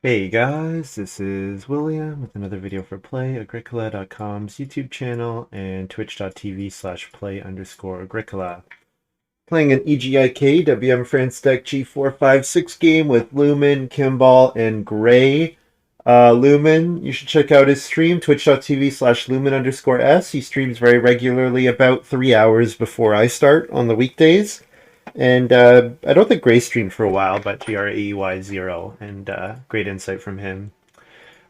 Hey guys, this is William with another video for Play-agricola.com's YouTube channel and twitch.tv/play_agricola. Playing an EGIK WM France deck G456 game with Lumin, Kimball, and Graey. Lumin, you should check out his stream, twitch.tv/lumin_s. He streams very regularly about 3 hours before I start on the weekdays. And I don't think Gray streamed for a while, but GRAEY0, and great insight from him.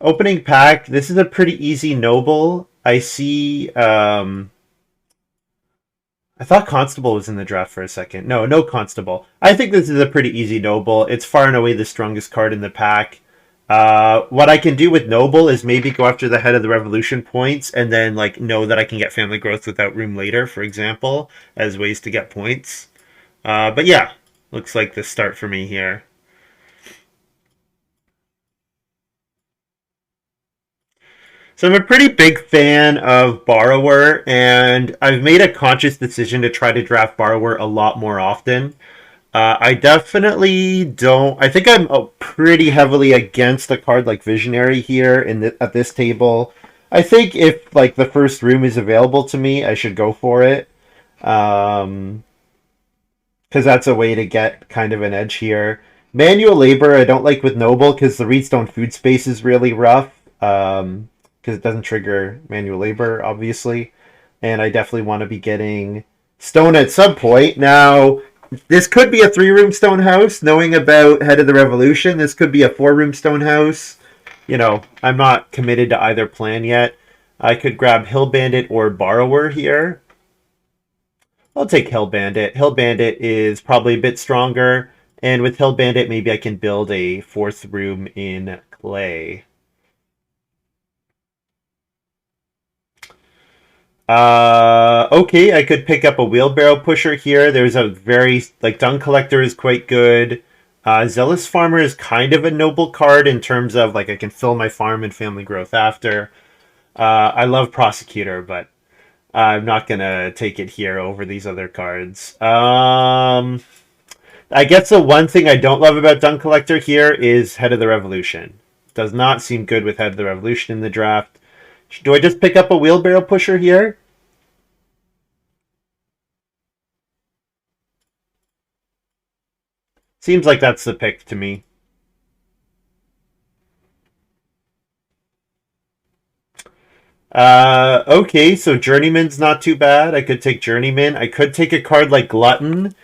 Opening pack, this is a pretty easy noble. I see, I thought Constable was in the draft for a second. No Constable. I think this is a pretty easy noble. It's far and away the strongest card in the pack. What I can do with Noble is maybe go after the Head of the Revolution points and then like know that I can get Family Growth without Room later, for example, as ways to get points. But yeah, looks like the start for me here. So I'm a pretty big fan of Borrower, and I've made a conscious decision to try to draft Borrower a lot more often. I definitely don't. I think I'm pretty heavily against a card like Visionary here at this table. I think if like the first room is available to me, I should go for it. Because that's a way to get kind of an edge here. Manual labor I don't like with Noble because the Redstone food space is really rough. Because it doesn't trigger manual labor, obviously. And I definitely want to be getting stone at some point. Now, this could be a 3-room stone house, knowing about Head of the Revolution. This could be a 4-room stone house. You know, I'm not committed to either plan yet. I could grab Hill Bandit or Borrower here. I'll take Hill Bandit. Hill Bandit is probably a bit stronger, and with Hill Bandit, maybe I can build a 4th room in clay. Okay, I could pick up a Wheelbarrow Pusher here. There's a very, like, Dung Collector is quite good. Zealous Farmer is kind of a noble card in terms of, like, I can fill my farm and family growth after. I love Prosecutor, but I'm not gonna take it here over these other cards. I guess the one thing I don't love about Dung Collector here is Head of the Revolution. Does not seem good with Head of the Revolution in the draft. Do I just pick up a Wheelbarrow Pusher here? Seems like that's the pick to me. Okay, so Journeyman's not too bad. I could take Journeyman. I could take a card like Glutton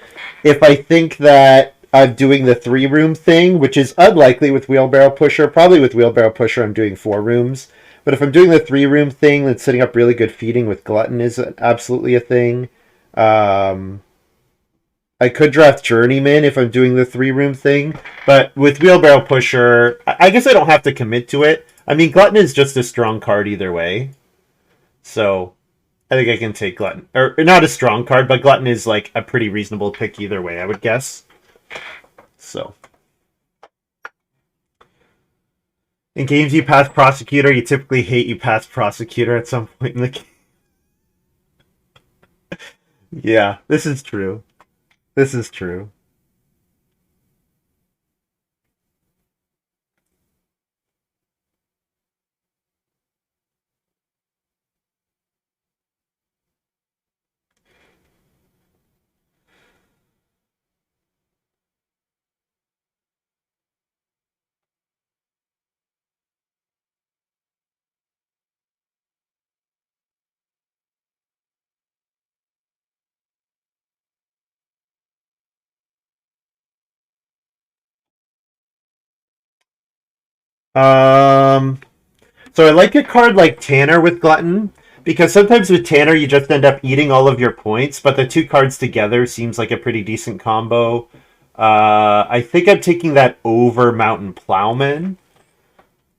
if I think that I'm doing the 3-room thing, which is unlikely with Wheelbarrow Pusher. Probably with Wheelbarrow Pusher I'm doing 4 rooms. But if I'm doing the 3-room thing, then setting up really good feeding with Glutton is absolutely a thing. I could draft Journeyman if I'm doing the 3-room thing, but with Wheelbarrow Pusher, I guess I don't have to commit to it. I mean, Glutton is just a strong card either way, so I think I can take Glutton. Or not a strong card, but Glutton is like a pretty reasonable pick either way, I would guess. So, in games you pass Prosecutor, you typically hate you pass Prosecutor at some point in the game. Yeah, this is true. This is true. Um, So I like a card like Tanner with Glutton, because sometimes with Tanner you just end up eating all of your points, but the two cards together seems like a pretty decent combo. I think I'm taking that over Mountain Plowman.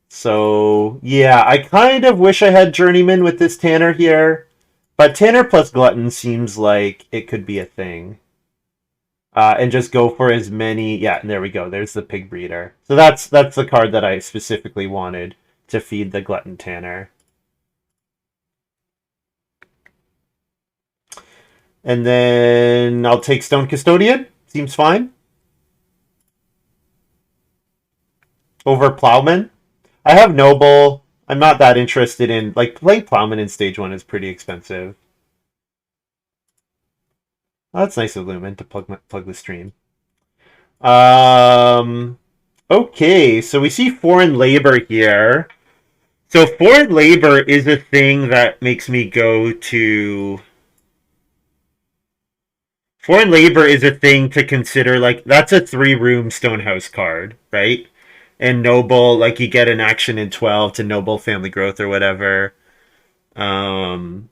So yeah, I kind of wish I had Journeyman with this Tanner here, but Tanner plus Glutton seems like it could be a thing. And just go for as many. Yeah, there we go. There's the Pig Breeder. So that's the card that I specifically wanted to feed the Glutton Tanner. And then I'll take Stone Custodian. Seems fine. over Plowman. I have Noble. I'm not that interested in like playing Plowman in stage one is pretty expensive. Oh, that's nice of Lumin to plug the stream. Um. Okay, so we see foreign labor here. So foreign labor is a thing that makes me go to. Foreign labor is a thing to consider. Like that's a 3-room Stonehouse card, right? And noble, like you get an action in 12 to noble family growth or whatever. Um,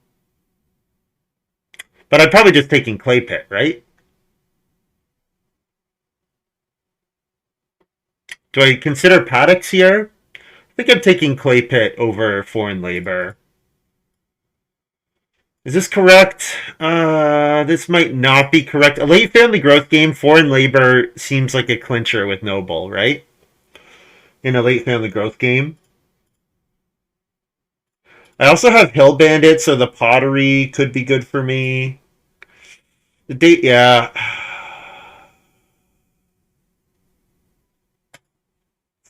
but I'm probably just taking clay pit, right? Do I consider paddocks here? I think I'm taking clay pit over foreign labor. Is this correct? This might not be correct. A late family growth game, foreign labor seems like a clincher with noble, right? In a late family growth game. I also have hill bandit, so the pottery could be good for me. The date, yeah.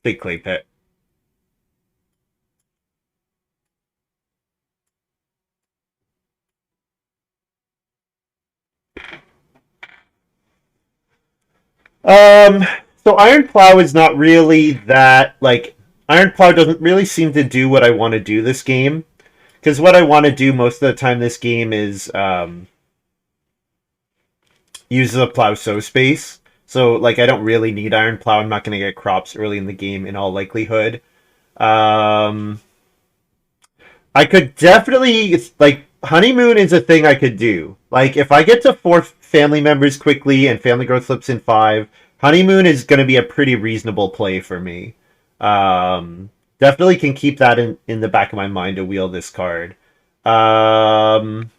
Take clay pit. Um, so Iron Plow is not really that like Iron Plow doesn't really seem to do what I want to do this game. Because what I want to do most of the time this game is use the plow sow space. So like I don't really need Iron Plow. I'm not going to get crops early in the game in all likelihood. Um, I could definitely like honeymoon is a thing I could do. Like if I get to 4 family members quickly and family growth slips in 5, honeymoon is going to be a pretty reasonable play for me. Definitely can keep that in the back of my mind to wheel this card. Um,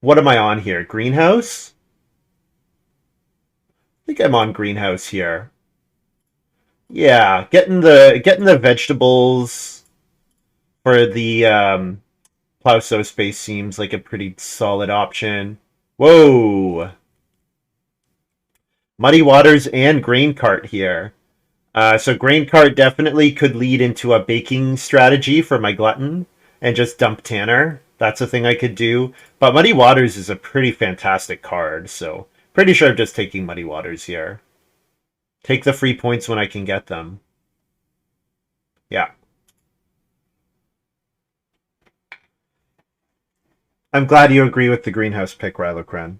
what am I on here? Greenhouse? I think I'm on greenhouse here. Yeah, getting the vegetables for the plow sow space seems like a pretty solid option. Whoa, muddy waters and grain cart here. So grain cart definitely could lead into a baking strategy for my glutton and just dump Tanner. That's a thing I could do. But muddy waters is a pretty fantastic card, so pretty sure I'm just taking muddy waters here. Take the free points when I can get them. Yeah. I'm glad you agree with the greenhouse pick, Rylocran.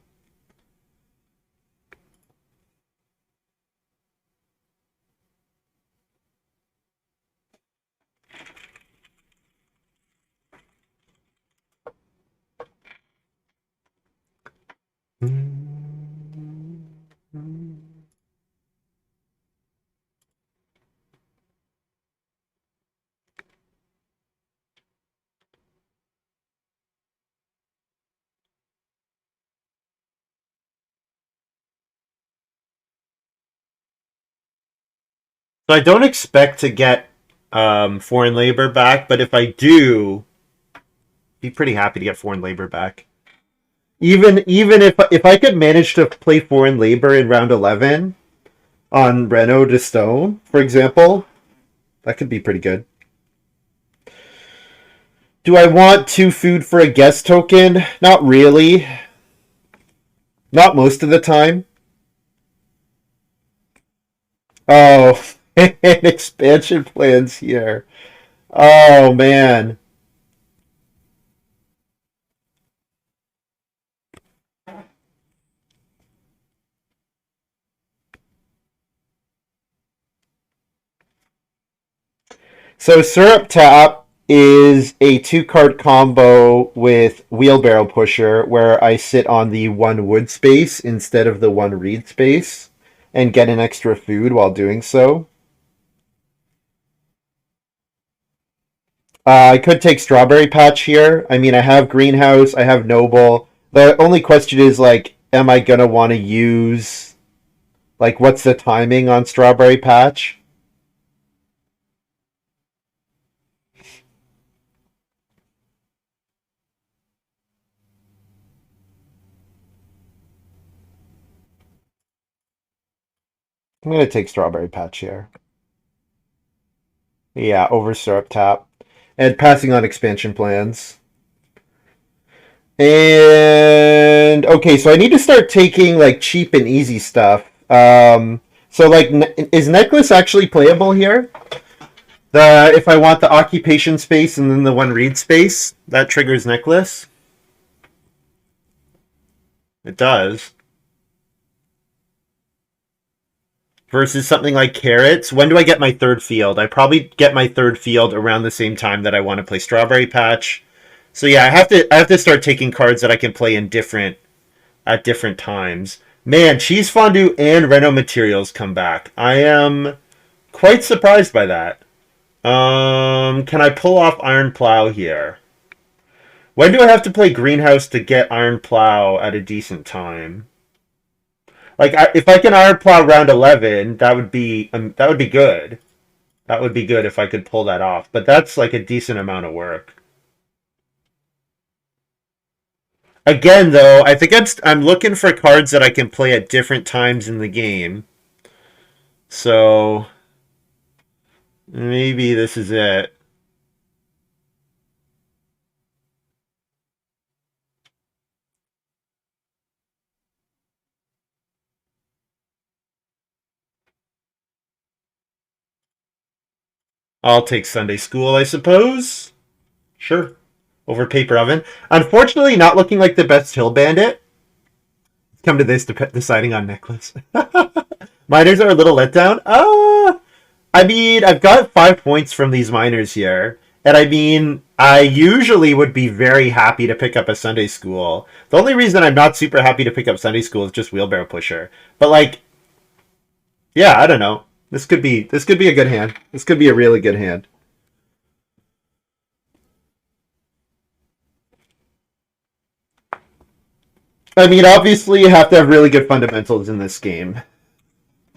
So I don't expect to get foreign labor back, but if I do, be pretty happy to get foreign labor back. Even if I could manage to play foreign labor in round 11 on Reno to Stone, for example, that could be pretty good. Do I want 2 food for a guest token? Not really. Not most of the time. Oh, expansion plans here. Oh man. So Syrup Tap is a 2 card combo with Wheelbarrow Pusher where I sit on the 1 wood space instead of the 1 reed space and get an extra food while doing so. I could take Strawberry Patch here. I mean, I have Greenhouse, I have Noble. The only question is like, am I gonna want to use like what's the timing on Strawberry Patch? I'm gonna take Strawberry Patch here. Yeah, over Syrup Tap. And passing on expansion plans. And okay, so I need to start taking like cheap and easy stuff. So like, is Necklace actually playable here? The if I want the occupation space and then the one read space, that triggers Necklace. It does. Versus something like Carrots. When do I get my third field? I probably get my third field around the same time that I want to play Strawberry Patch. So yeah, I have to start taking cards that I can play in different at different times. Man, cheese fondue and Reno materials come back. I am quite surprised by that. Can I pull off Iron Plow here? When do I have to play Greenhouse to get Iron Plow at a decent time? Like, if I can Iron Plow round 11, that would be good. That would be good if I could pull that off. But that's like a decent amount of work. Again, though, I think I'm looking for cards that I can play at different times in the game. So maybe this is it. I'll take Sunday school, I suppose. Sure. Over paper oven. Unfortunately, not looking like the best hill bandit. Come to this, deciding on necklace. Miners are a little letdown. I mean, I've got 5 points from these miners here. And I mean, I usually would be very happy to pick up a Sunday school. The only reason I'm not super happy to pick up Sunday school is just wheelbarrow pusher. But like, yeah, I don't know. This could be a good hand. This could be a really good hand. I mean, obviously, you have to have really good fundamentals in this game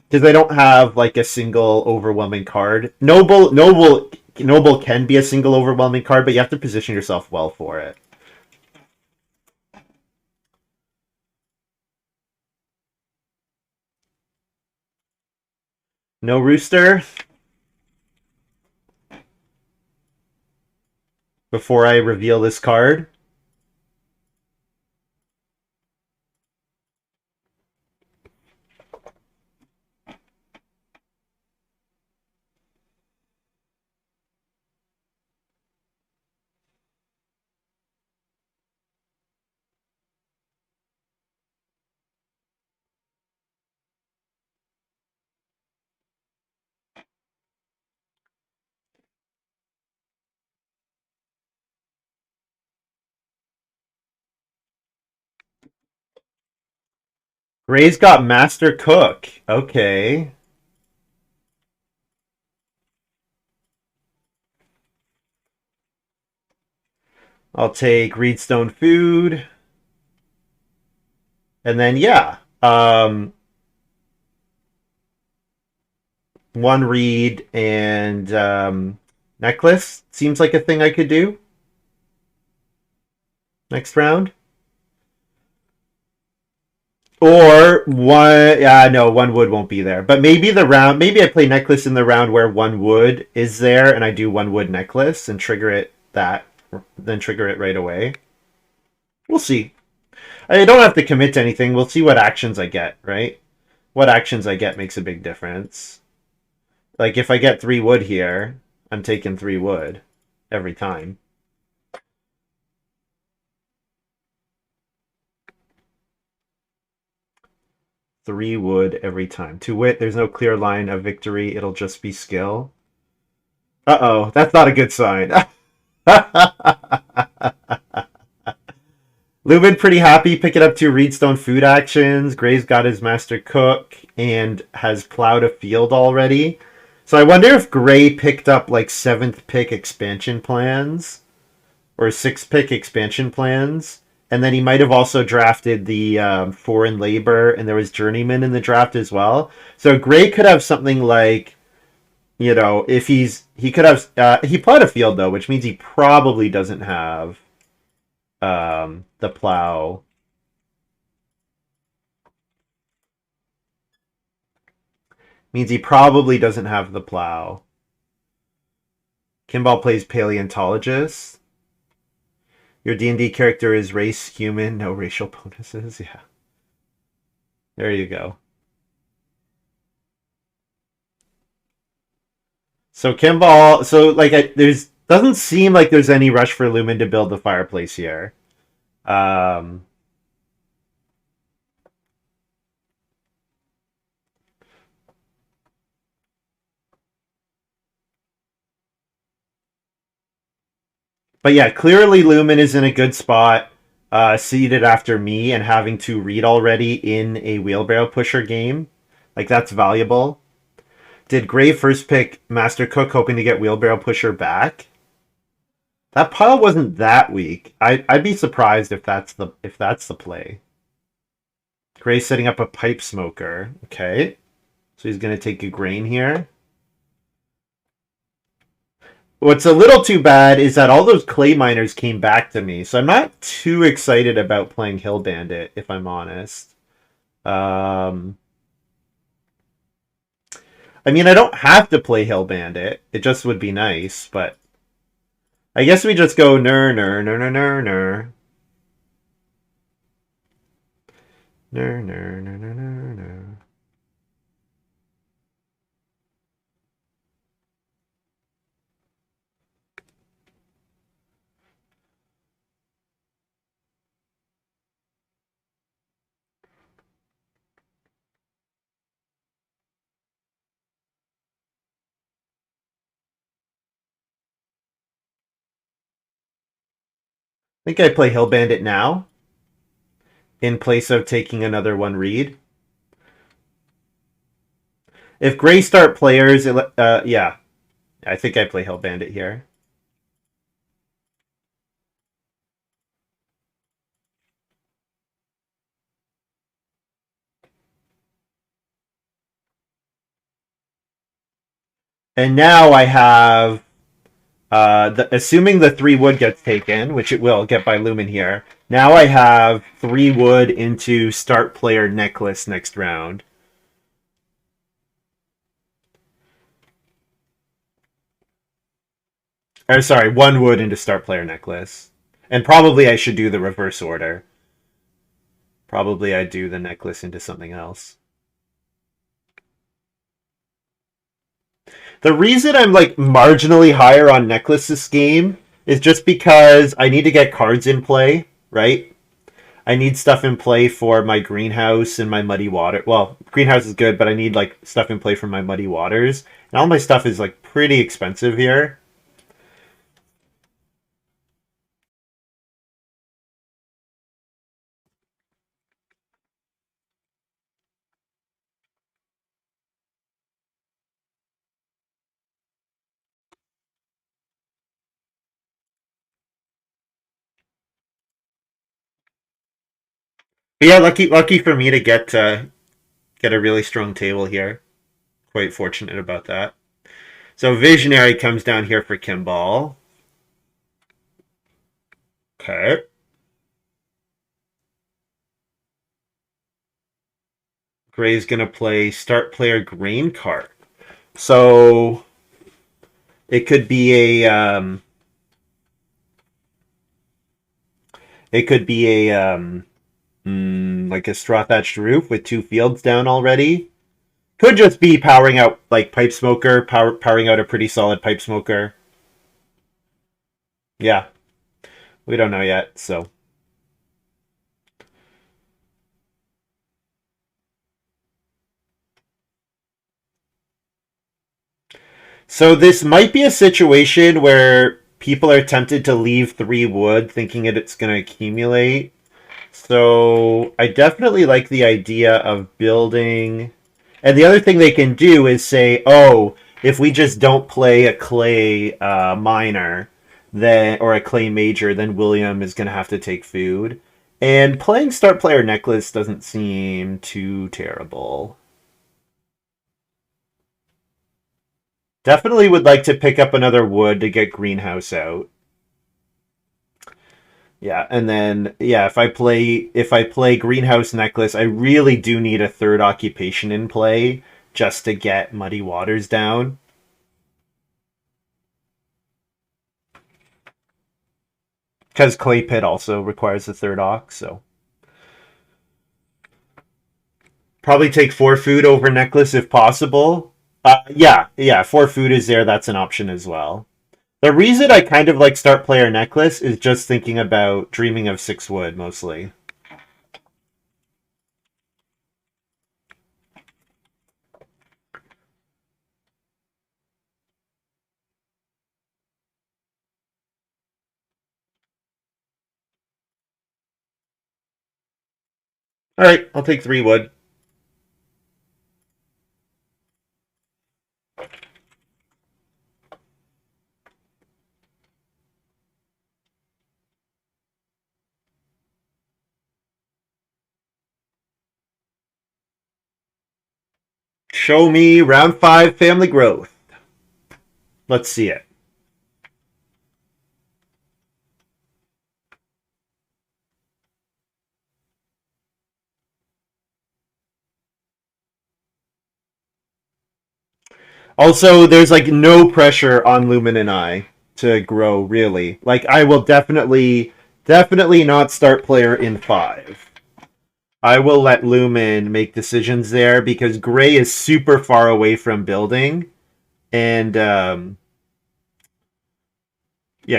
because they don't have like a single overwhelming card. Noble can be a single overwhelming card, but you have to position yourself well for it. No rooster before I reveal this card. Gray's got Master Cook. Okay. I'll take Reedstone Food. And then, yeah. One read and necklace seems like a thing I could do next round. Or one, yeah, no, one wood won't be there. But maybe the round, maybe I play necklace in the round where one wood is there, and I do one wood necklace and trigger it then trigger it right away. We'll see. I don't have to commit to anything. We'll see what actions I get. Right? What actions I get makes a big difference. Like if I get 3 wood here, I'm taking 3 wood every time. 3 wood every time. To wit, there's no clear line of victory. It'll just be skill. Uh-oh, that's not a good sign. Lumin pretty happy picking up 2 Reedstone food actions. Gray's got his Master Cook and has plowed a field already. So I wonder if Gray picked up like 7th pick expansion plans or 6th pick expansion plans. And then he might have also drafted the foreign labor, and there was journeyman in the draft as well. So Gray could have something like, if he could have he plowed a field though, which means he probably doesn't have the plow. Means he probably doesn't have the plow. Kimball plays paleontologist. Your D&D character is race human, no racial bonuses. Yeah. There you go. So Kimball, so like there's doesn't seem like there's any rush for Lumin to build the fireplace here. Um, but yeah, clearly Lumin is in a good spot, seated after me and having to read already in a wheelbarrow pusher game. Like that's valuable. Did Graey first pick Master Cook hoping to get wheelbarrow pusher back? That pile wasn't that weak. I'd be surprised if that's the play. Graey setting up a pipe smoker. Okay. So he's gonna take a grain here. What's a little too bad is that all those clay miners came back to me, so I'm not too excited about playing Hill Bandit, if I'm honest. Um, I mean, I don't have to play Hill Bandit. It just would be nice, but I guess we just go ner ner ner ner ner ner ner ner ner ner ner ner. I think I play Hill Bandit now in place of taking another one read. If Gray start players, yeah, I think I play Hill Bandit here. And now I have, assuming the 3 wood gets taken, which it will get by Lumin here, now I have 3 wood into start player necklace next round. Or sorry, 1 wood into start player necklace. And probably I should do the reverse order. Probably I do the necklace into something else. The reason I'm like marginally higher on necklace this game is just because I need to get cards in play, right? I need stuff in play for my greenhouse and my muddy water. Well, greenhouse is good, but I need like stuff in play for my muddy waters. And all my stuff is like pretty expensive here. But yeah, lucky for me to get a really strong table here. Quite fortunate about that. So Visionary comes down here for Kimball. Okay. Gray's gonna play start player grain card. So it could be a it could be a like a straw thatched roof with 2 fields down already. Could just be powering out like pipe smoker, powering out a pretty solid pipe smoker. Yeah, we don't know yet, so. So this might be a situation where people are tempted to leave 3 wood thinking it's going to accumulate. So I definitely like the idea of building. And the other thing they can do is say, oh, if we just don't play a clay minor, then or a clay major, then William is going to have to take food. And playing start player necklace doesn't seem too terrible. Definitely would like to pick up another wood to get greenhouse out. Yeah, and then yeah, if I play greenhouse necklace, I really do need a 3rd occupation in play just to get Muddy Waters down. Because Clay Pit also requires the third ox, so. Probably take 4 food over Necklace if possible. Yeah, 4 food is there. That's an option as well. The reason I kind of like start player Necklace is just thinking about Dreaming of 6 wood mostly. All right, I'll take 3 wood. Show me round 5 family growth. Let's see it. Also, there's like no pressure on Lumin and I to grow really. Like I will definitely not start player in 5. I will let Lumin make decisions there because Graey is super far away from building, and yeah,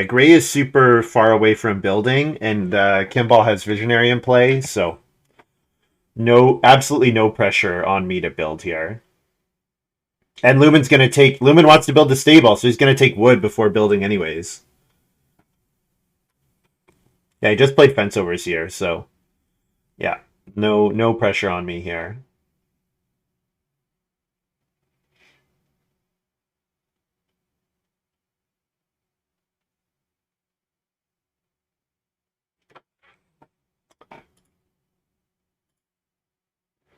Graey is super far away from building, and Kimball has Visionary in play, so absolutely no pressure on me to build here. And Lumin wants to build the stable, so he's gonna take wood before building anyways. Yeah, he just played fence overs here, so yeah, no pressure on me here.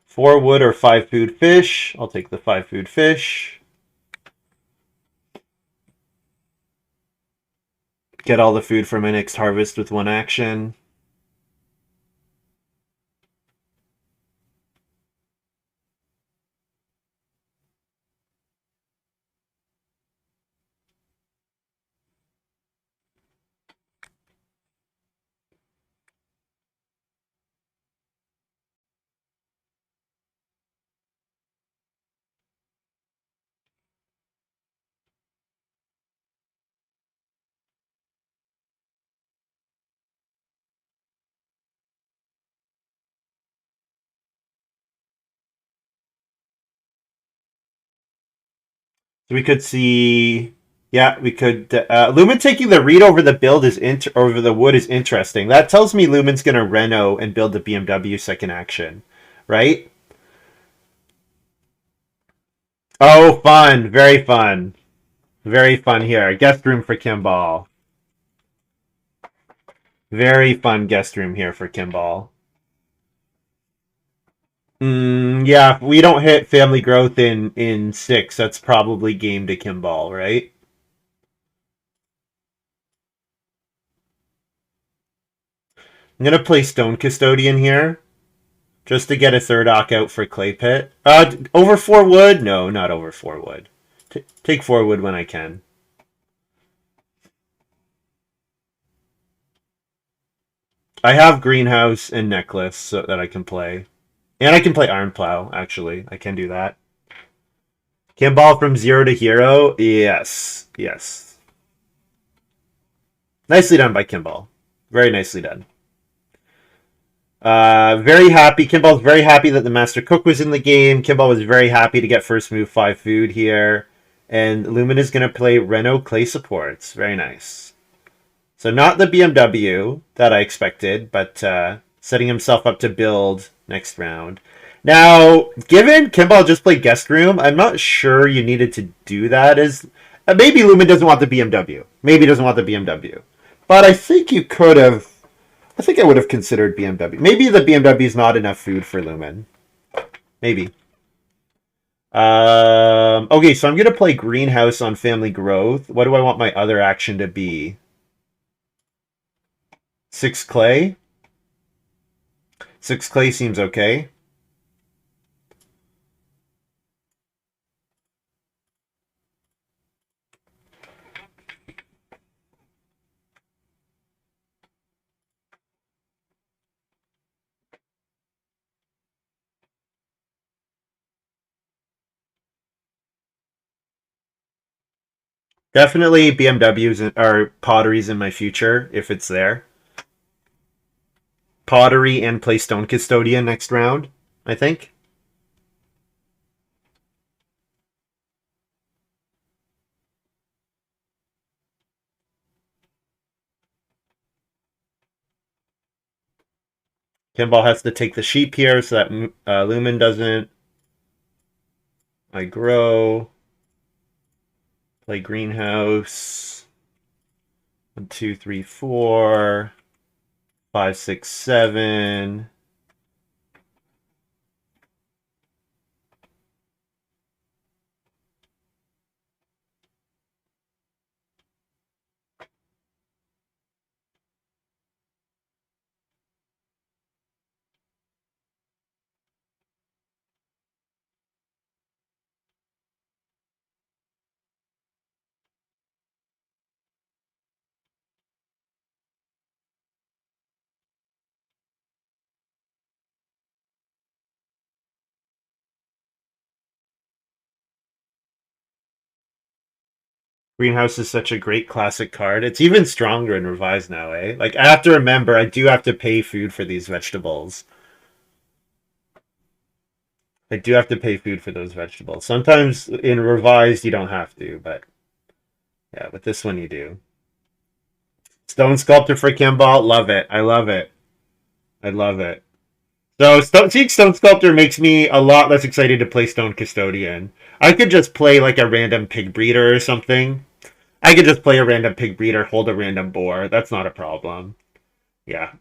Four wood or 5 food fish. I'll take the 5 food fish. Get all the food for my next harvest with 1 action. So we could see, yeah, we could. Lumin taking the read over the build over the wood is interesting. That tells me Lumin's gonna Reno and build the BMW second action, right? Oh, fun, very fun here. Guest room for Kimball. Very fun guest room here for Kimball. Yeah, if we don't hit family growth in 6, that's probably game to Kimball, right? I'm gonna play Stone Custodian here, just to get a third ock out for Clay Pit. Over 4 wood? No, not over 4 wood. Take 4 wood when I can. I have Greenhouse and Necklace so that I can play. And I can play Iron Plow, actually. I can do that. Kimball from 0 to hero? Yes. Nicely done by Kimball. Very nicely done. Very happy. Kimball's very happy that the Master Cook was in the game. Kimball was very happy to get first move 5 food here. And Lumin is going to play Reno Clay Supports. Very nice. So not the BMW that I expected, but setting himself up to build next round. Now, given Kimball just played Guest Room, I'm not sure you needed to do that. Maybe Lumin doesn't want the BMW. Maybe he doesn't want the BMW. But I think you could have. I think I would have considered BMW. Maybe the BMW is not enough food for Lumin. Maybe. Okay, so I'm going to play Greenhouse on Family Growth. What do I want my other action to be? 6 clay? 6 clay seems okay. Definitely BMWs or potteries in my future if it's there. Pottery and play Stone Custodian next round, I think. Kimball has to take the sheep here so that Lumin doesn't. I grow. Play greenhouse. 1, 2, 3, 4, 5, 6, 7. Greenhouse is such a great classic card. It's even stronger in revised now, eh? Like I have to remember, I do have to pay food for these vegetables. I do have to pay food for those vegetables. Sometimes in revised you don't have to, but yeah, with this one you do. Stone Sculptor for Kimball, love it. I love it. I love it. So seeing Stone Sculptor makes me a lot less excited to play Stone Custodian. I could just play like a random pig breeder or something. I could just play a random pig breeder, hold a random boar. That's not a problem. Yeah.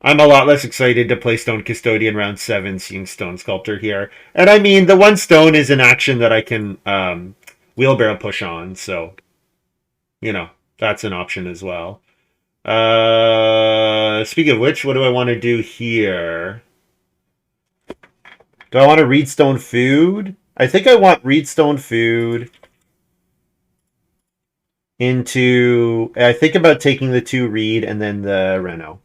I'm a lot less excited to play Stone Custodian round 7 seeing Stone Sculptor here. And I mean, the one stone is an action that I can wheelbarrow push on, so, you know, that's an option as well. Speaking of which, what do I want to do here? Do I want to Reedstone Food? I think I want Reedstone Food into... I think about taking the 2 Reed and then the Reno.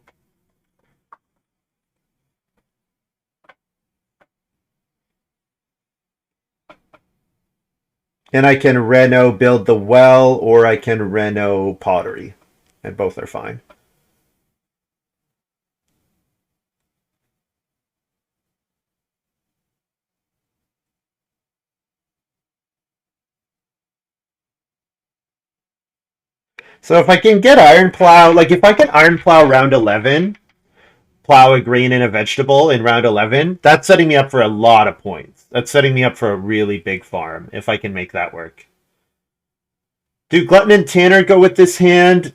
And I can Reno build the well, or I can Reno pottery. And both are fine. So if I can get Iron Plow, like if I can Iron Plow round 11, plow a grain and a vegetable in round 11, that's setting me up for a lot of points. That's setting me up for a really big farm if I can make that work. Do Glutton and Tanner go with this hand?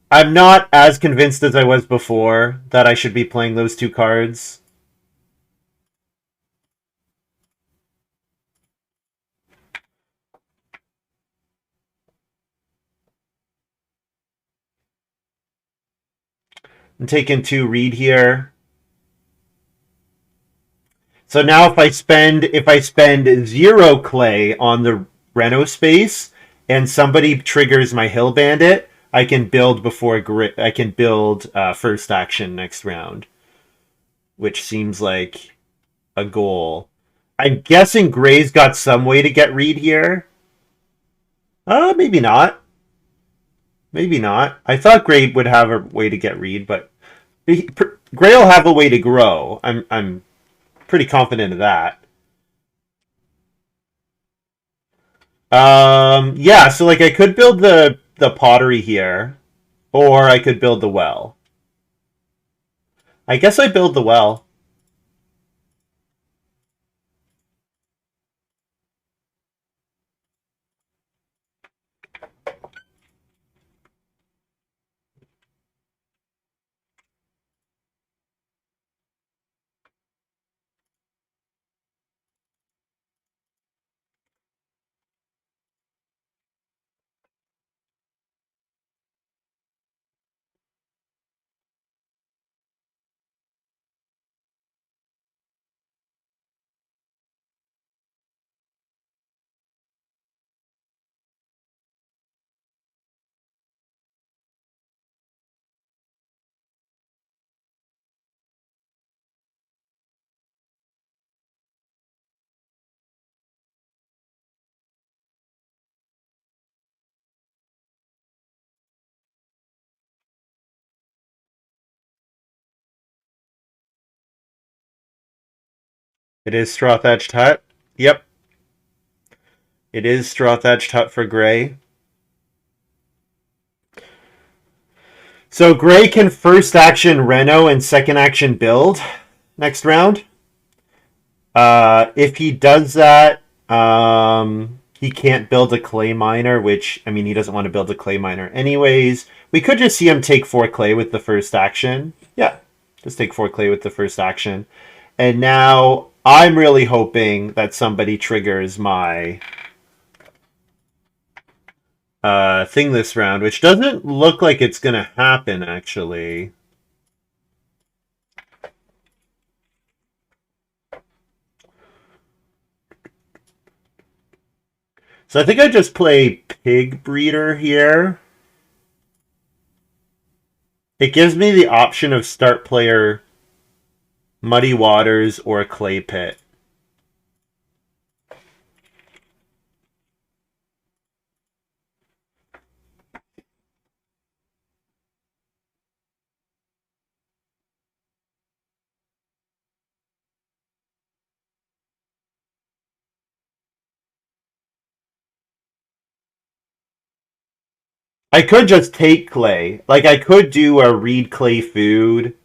I'm not as convinced as I was before that I should be playing those 2 cards. I'm taking 2 Reed here. So now if I spend 0 clay on the Reno space and somebody triggers my Hill Bandit, I can build I can build first action next round, which seems like a goal. I'm guessing Gray's got some way to get Reed here. Maybe not. Maybe not. I thought Gray would have a way to get Reed, but Gray will have a way to grow. I'm pretty confident of that. Yeah, so like I could build the pottery here, or I could build the well. I guess I build the well. It is straw thatched hut. Yep, it is straw thatched hut for Gray. So Gray can first action Reno and second action build next round. If he does that, he can't build a clay miner, which, I mean, he doesn't want to build a clay miner anyways. We could just see him take 4 clay with the first action. Yeah, just take 4 clay with the first action. And now I'm really hoping that somebody triggers my thing this round, which doesn't look like it's going to happen, actually. So I think I just play Pig Breeder here. It gives me the option of start player Muddy Waters or Clay Pit. I could just take clay. Like, I could do a reed clay food.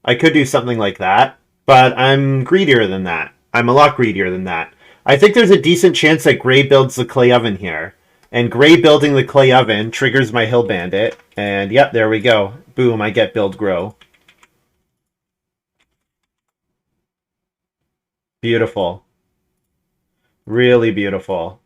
I could do something like that. But I'm greedier than that. I'm a lot greedier than that. I think there's a decent chance that Gray builds the clay oven here. And Gray building the clay oven triggers my Hill Bandit. And yep, there we go. Boom, I get build grow. Beautiful. Really beautiful.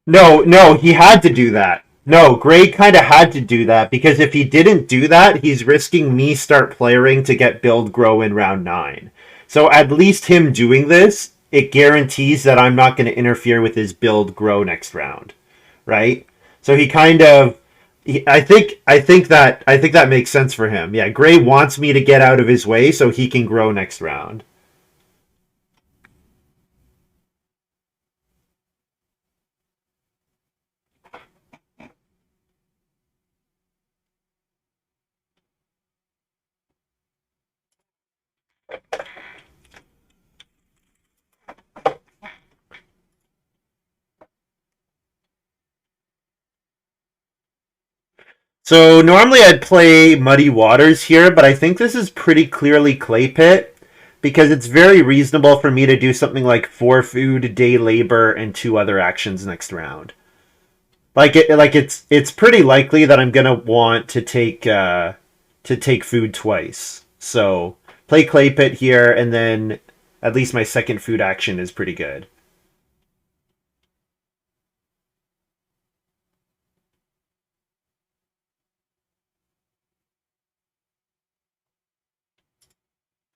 No, he had to do that. No, Gray kind of had to do that because if he didn't do that, he's risking me start playing to get build grow in round 9. So at least him doing this, it guarantees that I'm not going to interfere with his build grow next round, right? So he kind of I think that makes sense for him. Yeah, Gray wants me to get out of his way so he can grow next round. So normally I'd play Muddy Waters here, but I think this is pretty clearly Clay Pit because it's very reasonable for me to do something like 4 food, day labor, and 2 other actions next round. It's pretty likely that I'm gonna want to take food twice. So play Clay Pit here, and then at least my second food action is pretty good.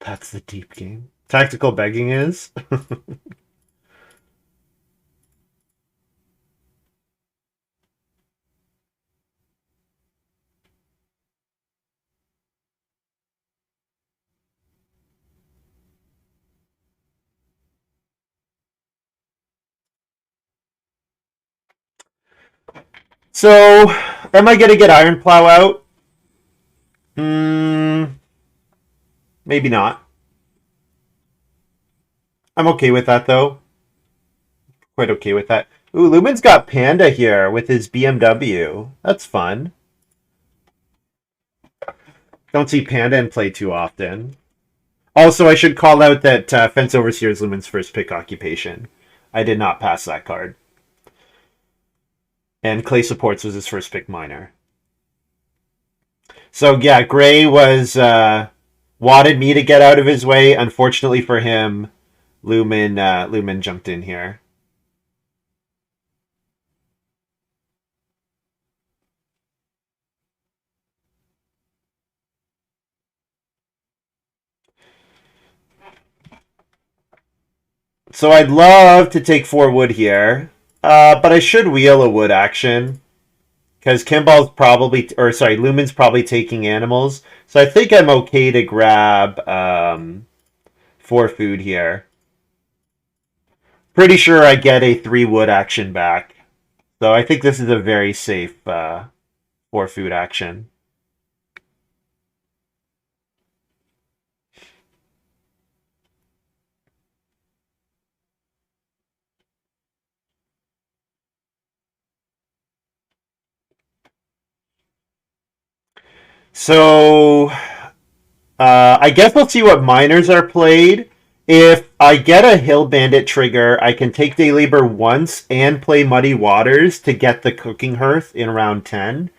That's the deep game. Tactical begging is. So, am I gonna get Iron Plow out? Hmm, maybe not. I'm okay with that though. Quite okay with that. Ooh, Lumin's got Panda here with his BMW. That's fun. Don't see Panda in play too often. Also, I should call out that Fence Overseer is Lumin's first pick occupation. I did not pass that card. And Clay Supports was his first pick miner. So yeah, Gray was wanted me to get out of his way. Unfortunately for him, Lumin jumped in here. So I'd love to take 4 wood here, but I should wheel a wood action because Kimball's probably, or sorry, Lumen's probably taking animals. So I think I'm okay to grab 4 food here. Pretty sure I get a 3 wood action back. So I think this is a very safe 4 food action. So I guess we'll see what miners are played. If I get a Hill Bandit trigger, I can take Day Labor once and play Muddy Waters to get the Cooking Hearth in round 10.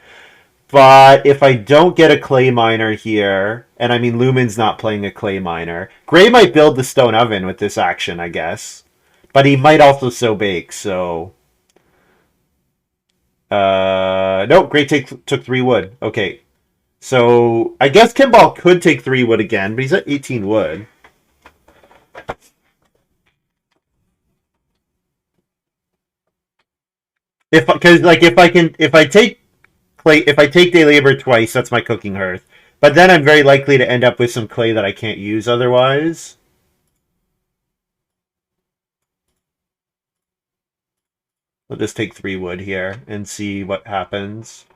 But if I don't get a Clay Miner here, and I mean Lumin's not playing a Clay Miner, Graey might build the Stone Oven with this action, I guess. But he might also sow bake, so... no, Graey took 3 wood. Okay, so I guess Kimball could take 3 wood again, but he's at 18 wood. Because like if I take clay, if I take day labor twice, that's my cooking hearth. But then I'm very likely to end up with some clay that I can't use otherwise. We'll just take 3 wood here and see what happens.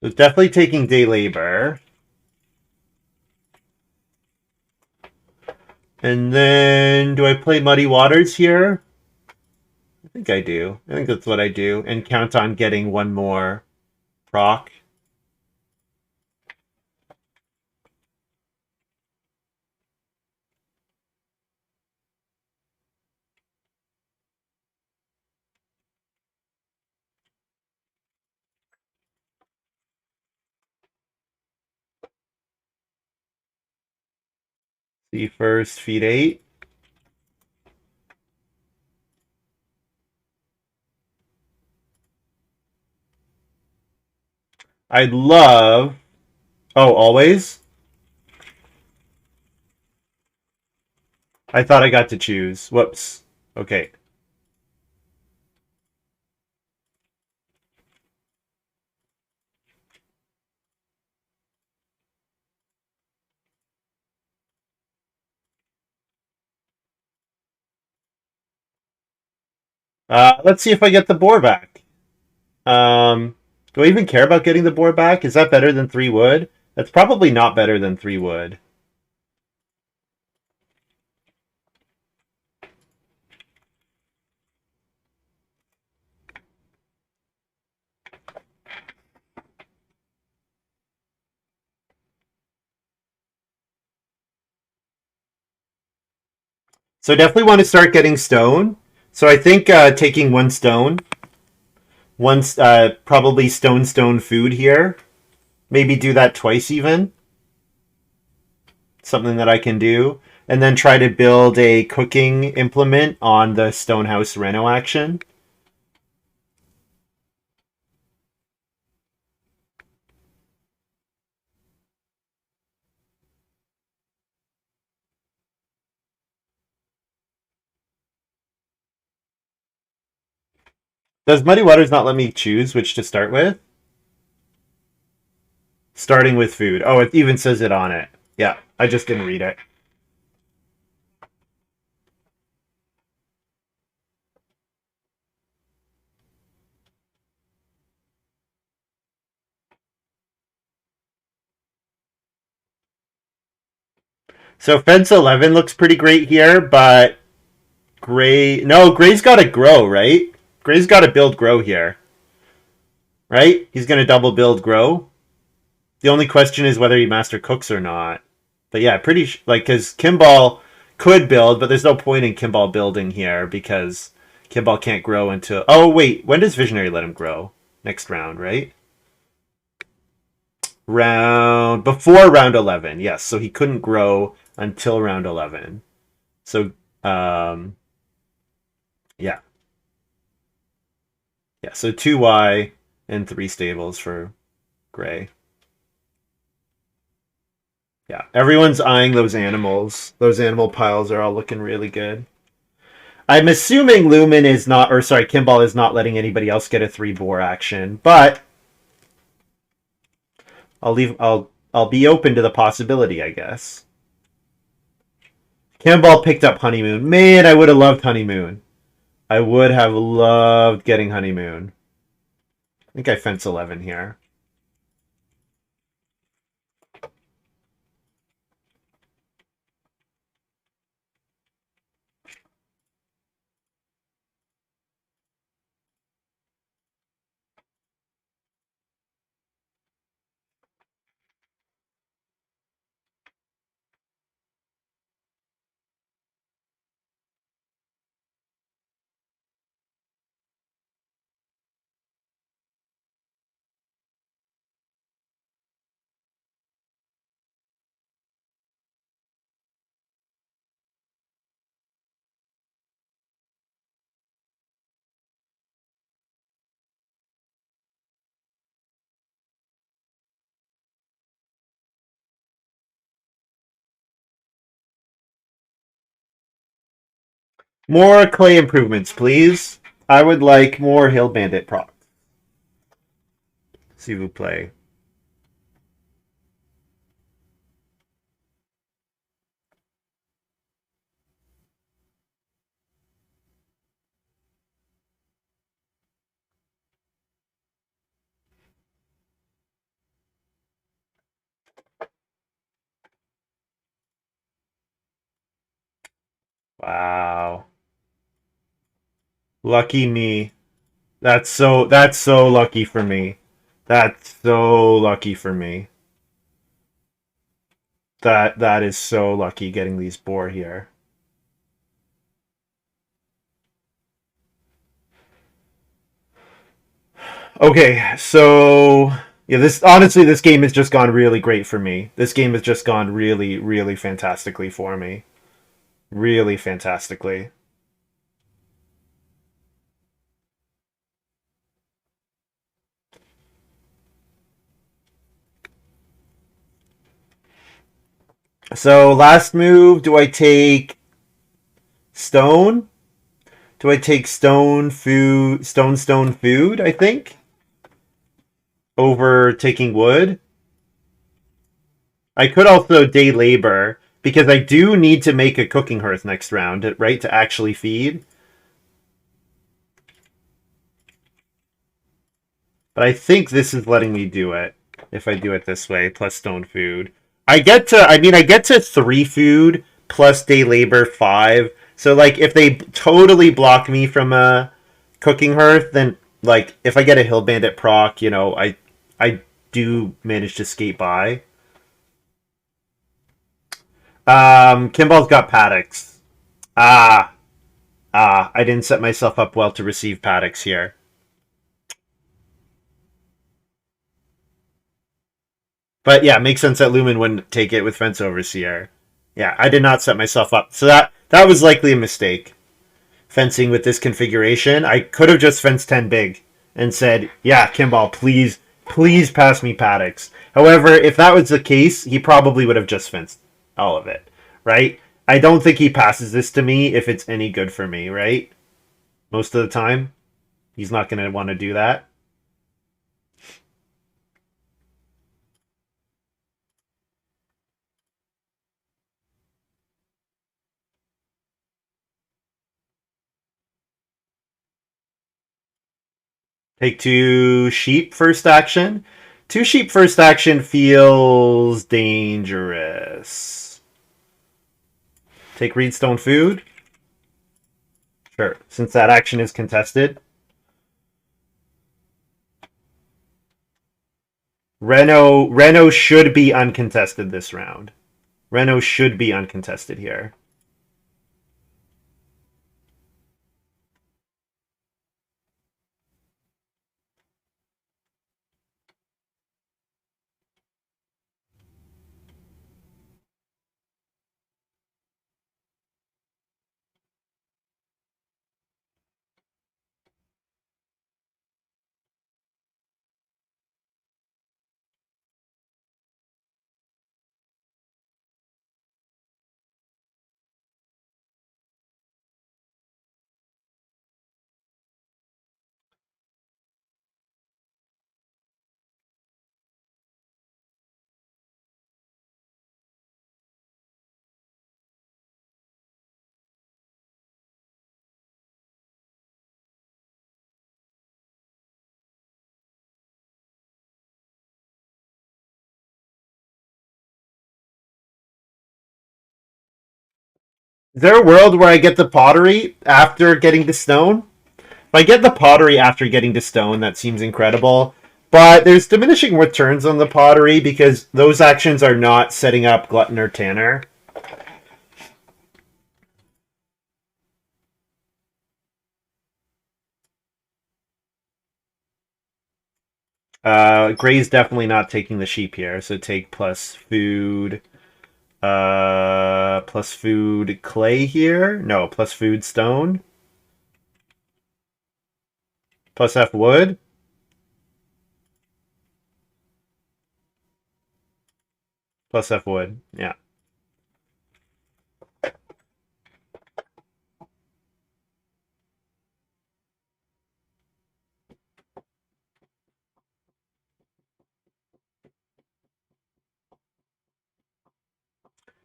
So definitely taking day labor. And then do I play Muddy Waters here? I think I do. I think that's what I do. And count on getting 1 more proc. See first, feed 8. I'd love... Oh, always? I thought I got to choose. Whoops. Okay. Let's see if I get the boar back. Do I even care about getting the boar back? Is that better than 3 wood? That's probably not better than 3 wood. So definitely want to start getting stone. So I think taking 1 stone, probably stone food here. Maybe do that twice even. Something that I can do. And then try to build a cooking implement on the Stonehouse Reno action. Does Muddy Waters not let me choose which to start with? Starting with food. Oh, it even says it on it. Yeah, I just didn't read it. So fence 11 looks pretty great here, but Graey... No, Gray's got to grow, right? Gray's got to build grow here. Right? He's going to double build grow. The only question is whether he master cooks or not. But yeah, like, because Kimball could build, but there's no point in Kimball building here because Kimball can't grow until... Oh, wait. When does Visionary let him grow? Next round, right? Before round 11, yes. So he couldn't grow until round 11. So, yeah. Yeah, so 2Y. and 3 stables for Graey. Yeah, everyone's eyeing those animals. Those animal piles are all looking really good. I'm assuming Lumin is not, or sorry, Kimball is not letting anybody else get a 3 boar action, but I'll be open to the possibility, I guess. Kimball picked up Honeymoon. Man, I would have loved Honeymoon. I would have loved getting Honeymoon. I think I fence 11 here. More clay improvements, please. I would like more Hill Bandit proc. S'il vous plaît. Wow. Lucky me. That's so lucky for me. That's so lucky for me. That is so lucky getting these boar here. Okay, so yeah, this game has just gone really great for me. This game has just gone really, really fantastically for me. Really fantastically. So last move, do I take stone? Do I take stone food, I think, over taking wood? I could also day labor because I do need to make a cooking hearth next round, right, to actually feed. But I think this is letting me do it if I do it this way, plus stone food. I get to 3 food plus day labor 5. So like if they totally block me from a cooking hearth, then like if I get a hill bandit proc, I do manage to skate by. Kimball's got paddocks. Ah, I didn't set myself up well to receive paddocks here. But yeah, it makes sense that Lumin wouldn't take it with Fence Overseer. Yeah, I did not set myself up. So that was likely a mistake. Fencing with this configuration. I could have just fenced 10 big and said, yeah, Kimball, please pass me paddocks. However, if that was the case, he probably would have just fenced all of it, right? I don't think he passes this to me if it's any good for me, right? Most of the time, he's not going to want to do that. Take 2 sheep first action. 2 sheep first action feels dangerous. Take Reedstone food. Sure, since that action is contested. Reno should be uncontested this round. Reno should be uncontested here. Is there a world where I get the pottery after getting to stone? If I get the pottery after getting to stone, that seems incredible. But there's diminishing returns on the pottery because those actions are not setting up Glutton or Tanner. Gray's definitely not taking the sheep here, so take plus food. Plus food clay here. No, plus food stone. Plus F wood. Plus F wood. Yeah.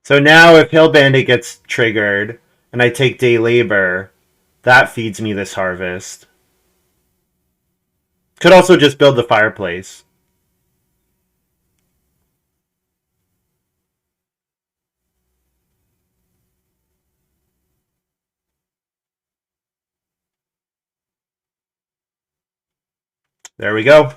So now if Hill Bandit gets triggered and I take day labor, that feeds me this harvest. Could also just build the fireplace. There we go.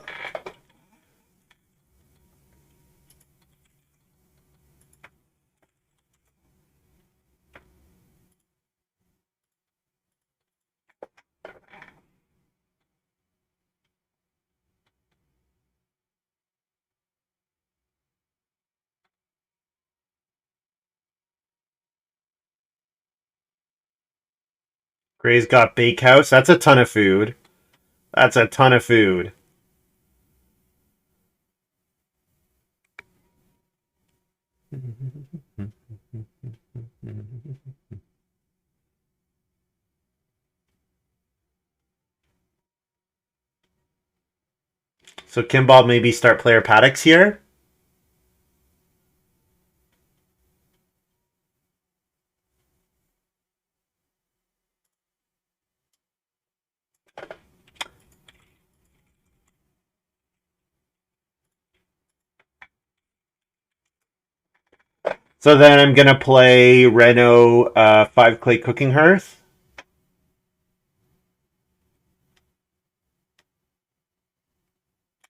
Gray's got bakehouse. That's a ton of food. That's a ton of food. So Kimball maybe start player paddocks here. So then I'm gonna play Reno 5 clay cooking hearth.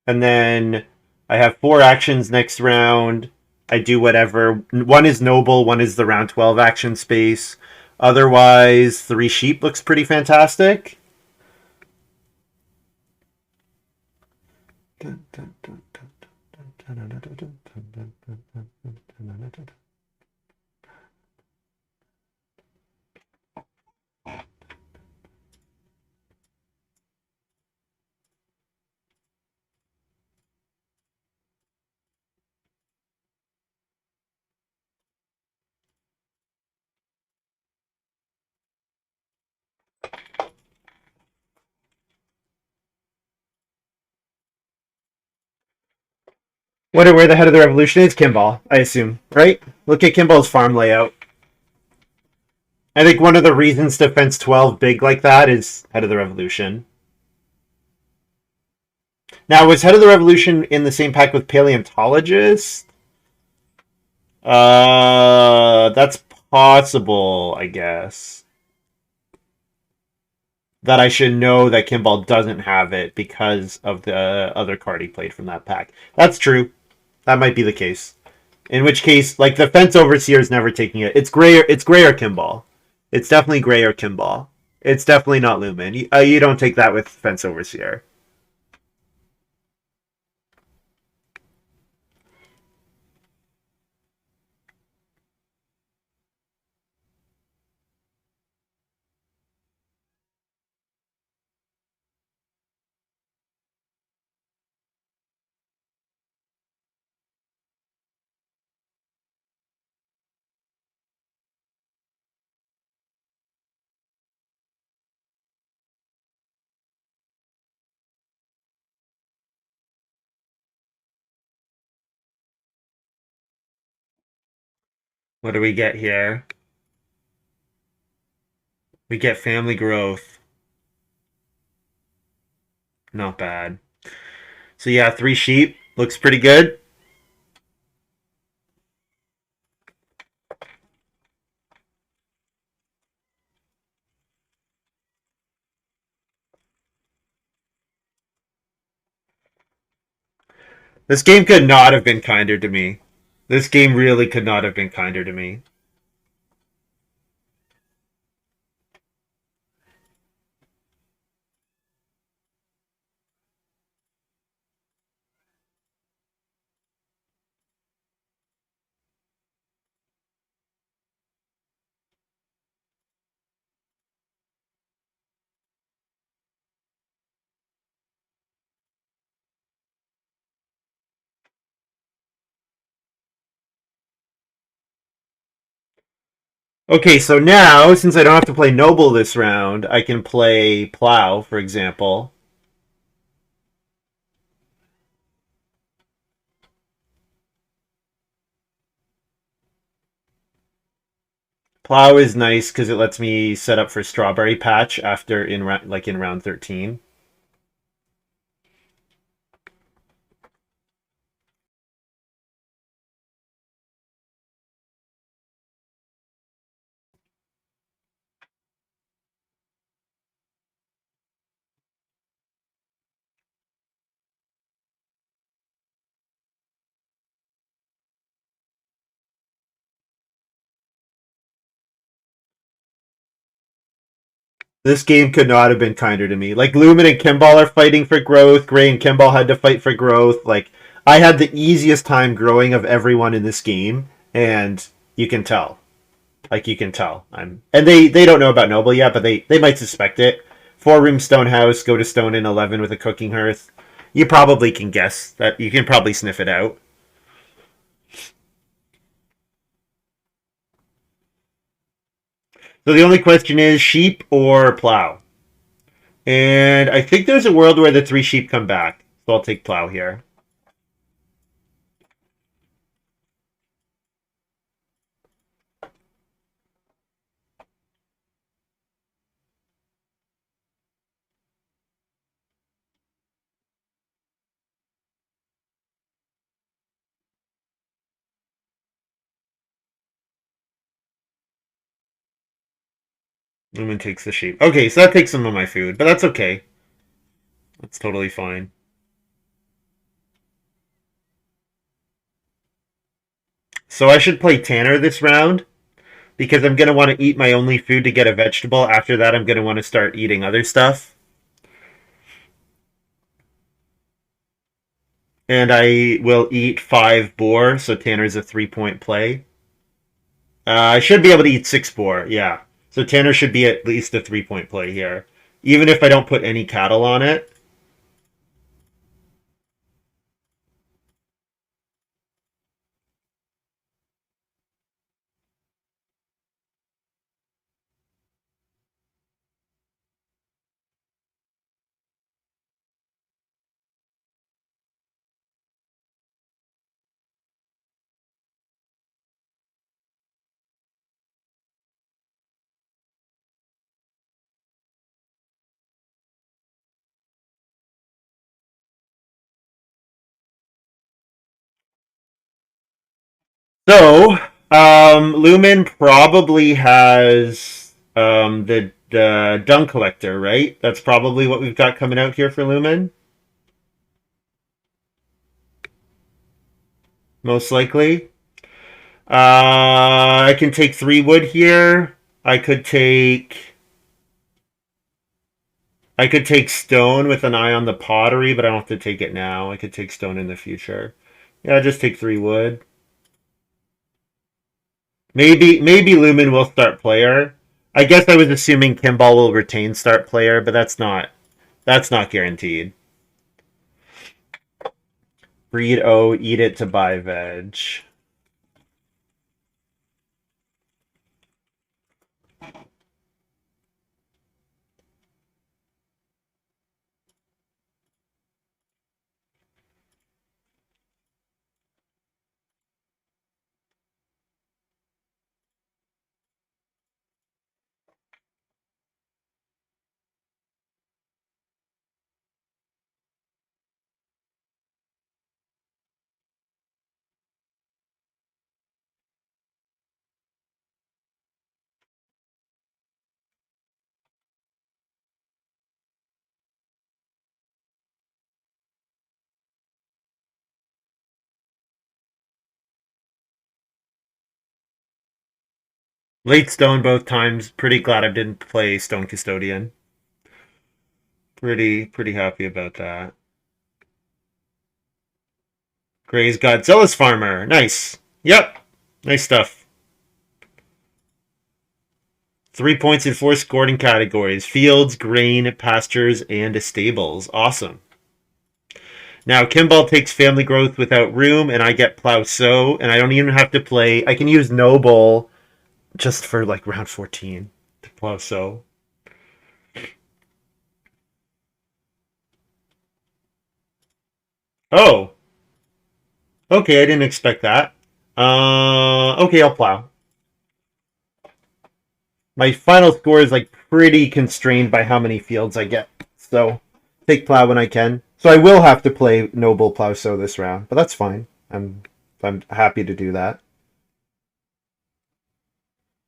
And then I have 4 actions next round. I do whatever. One is noble, one is the round 12 action space. Otherwise, 3 sheep looks pretty fantastic. Wonder where the head of the revolution is? Kimball, I assume, right? Look at Kimball's farm layout. I think one of the reasons to fence 12 big like that is head of the revolution. Now, was head of the revolution in the same pack with paleontologist? That's possible, I guess. That I should know that Kimball doesn't have it because of the other card he played from that pack. That's true. That might be the case. In which case, like the fence overseer is never taking it. It's Gray. It's Gray or Kimball. It's definitely Gray or Kimball. It's definitely not Lumin. You don't take that with fence overseer. What do we get here? We get family growth. Not bad. So yeah, 3 sheep looks pretty good. This game could not have been kinder to me. This game really could not have been kinder to me. Okay, so now, since I don't have to play Noble this round, I can play Plow, for example. Plow is nice because it lets me set up for Strawberry Patch after in round 13. This game could not have been kinder to me. Like Lumin and Kimball are fighting for growth. Graey and Kimball had to fight for growth. Like I had the easiest time growing of everyone in this game, and you can tell. Like you can tell. And they don't know about Noble yet, but they might suspect it. 4 room stone house, go to stone in 11 with a cooking hearth. You probably can guess that. You can probably sniff it out. So the only question is sheep or plow. And I think there's a world where the 3 sheep come back. So I'll take plow here. Lumin takes the sheep. Okay, so that takes some of my food, but that's okay. That's totally fine. So I should play Tanner this round because I'm going to want to eat my only food to get a vegetable. After that, I'm going to want to start eating other stuff. And I will eat 5 boar, so Tanner's a 3-point play. I should be able to eat 6 boar, yeah. So Tanner should be at least a 3-point play here. Even if I don't put any cattle on it. So, Lumin probably has the dung collector, right? That's probably what we've got coming out here for Lumin, most likely. I can take 3 wood here. I could take I could take stone with an eye on the pottery, but I don't have to take it now. I could take stone in the future. Yeah, just take 3 wood. Maybe Lumin will start player. I guess I was assuming Kimball will retain start player, but that's not guaranteed. Breed O, eat it to buy veg. Late stone both times. Pretty glad I didn't play Stone Custodian. Pretty happy about that. Gray's got Zealous Farmer. Nice. Yep. Nice stuff. 3 points in 4 scoring categories: fields, grain, pastures, and stables. Awesome. Now Kimball takes family growth without room, and I get plow sow, and I don't even have to play. I can use noble just for like round 14 to plow sow. Oh, okay. I didn't expect that. Okay, I'll plow. My final score is like pretty constrained by how many fields I get, so take plow when I can. So I will have to play noble plow sow this round, but that's fine. I'm happy to do that.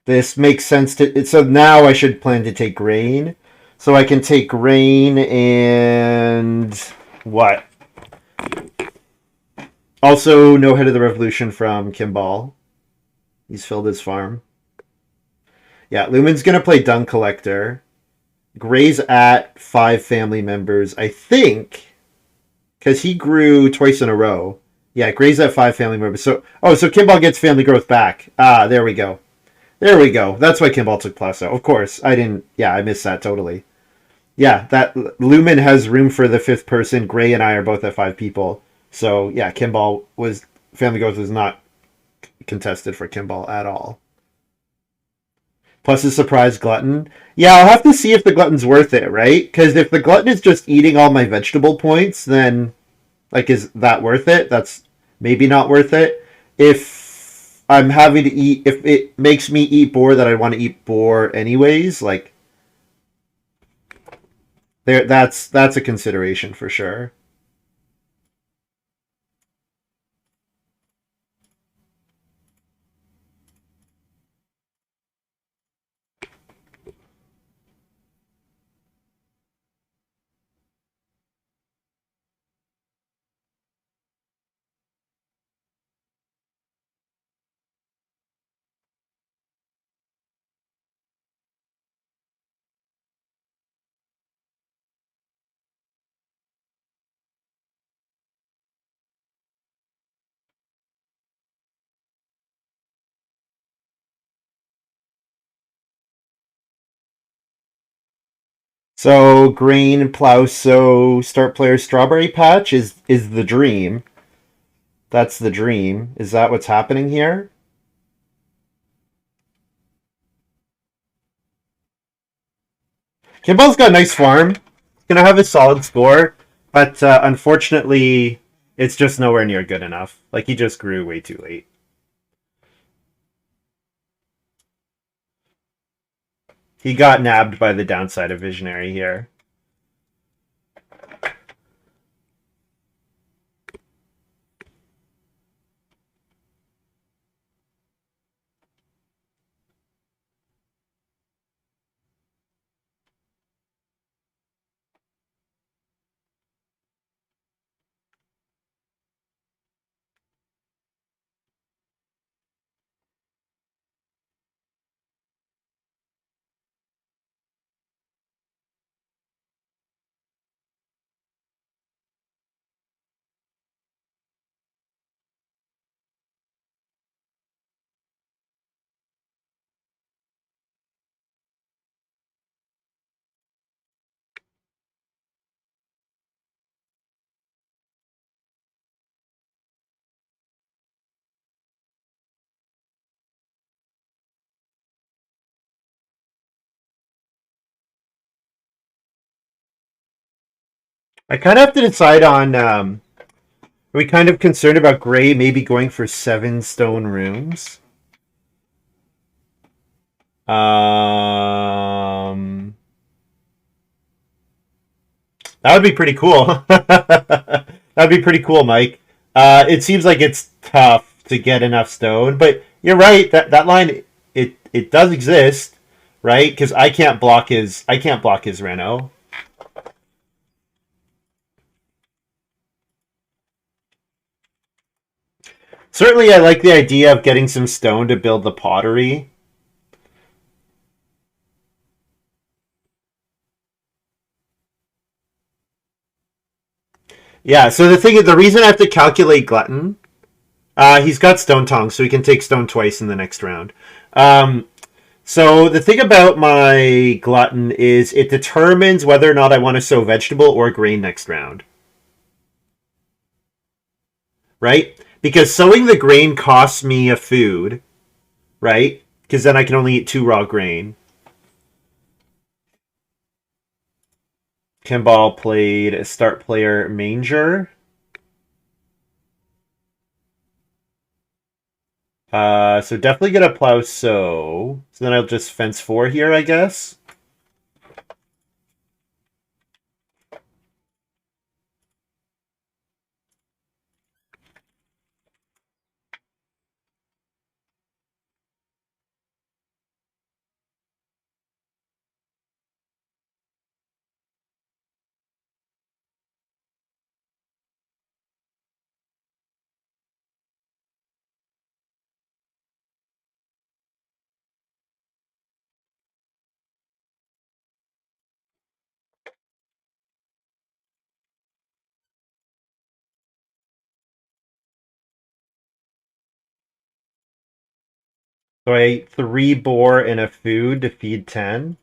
This makes sense to. So now I should plan to take grain. So I can take grain and what? Also, no head of the revolution from Kimball. He's filled his farm. Yeah, Lumin's gonna play Dung Collector. Gray's at 5 family members, I think, because he grew twice in a row. Yeah, Gray's at 5 family members. So Kimball gets family growth back. Ah, there we go. There we go. That's why Kimball took Plasso. Of course, I didn't. Yeah, I missed that totally. Yeah, that Lumin has room for the 5th person. Gray and I are both at 5 people. So yeah, Kimball was family growth was not contested for Kimball at all. Plus a surprise glutton. Yeah, I'll have to see if the glutton's worth it, right? Because if the glutton is just eating all my vegetable points, then like is that worth it? That's maybe not worth it. If I'm having to eat, if it makes me eat boar that I want to eat boar anyways, like that's a consideration for sure. So grain, plow, sow, start player, strawberry patch is the dream. That's the dream. Is that what's happening here? Kimball's got a nice farm. He's gonna have a solid score, but unfortunately, it's just nowhere near good enough. Like he just grew way too late. He got nabbed by the downside of Visionary here. I kind of have to decide on. Are we kind of concerned about Gray maybe going for 7 stone rooms? That would be pretty cool. That'd be pretty cool, Mike. It seems like it's tough to get enough stone, but you're right. That line it does exist, right? Because I can't block his Reno. Certainly, I like the idea of getting some stone to build the pottery. Yeah, so the reason I have to calculate glutton, he's got stone tongue, so he can take stone twice in the next round. Um, so the thing about my glutton is it determines whether or not I want to sow vegetable or grain next round, right? Because sowing the grain costs me a food, right? Because then I can only eat two raw grain. Kimball played start player Manger. So definitely get a plow sow. So then I'll just fence four here, I guess. So I ate three boar and a food to feed 10.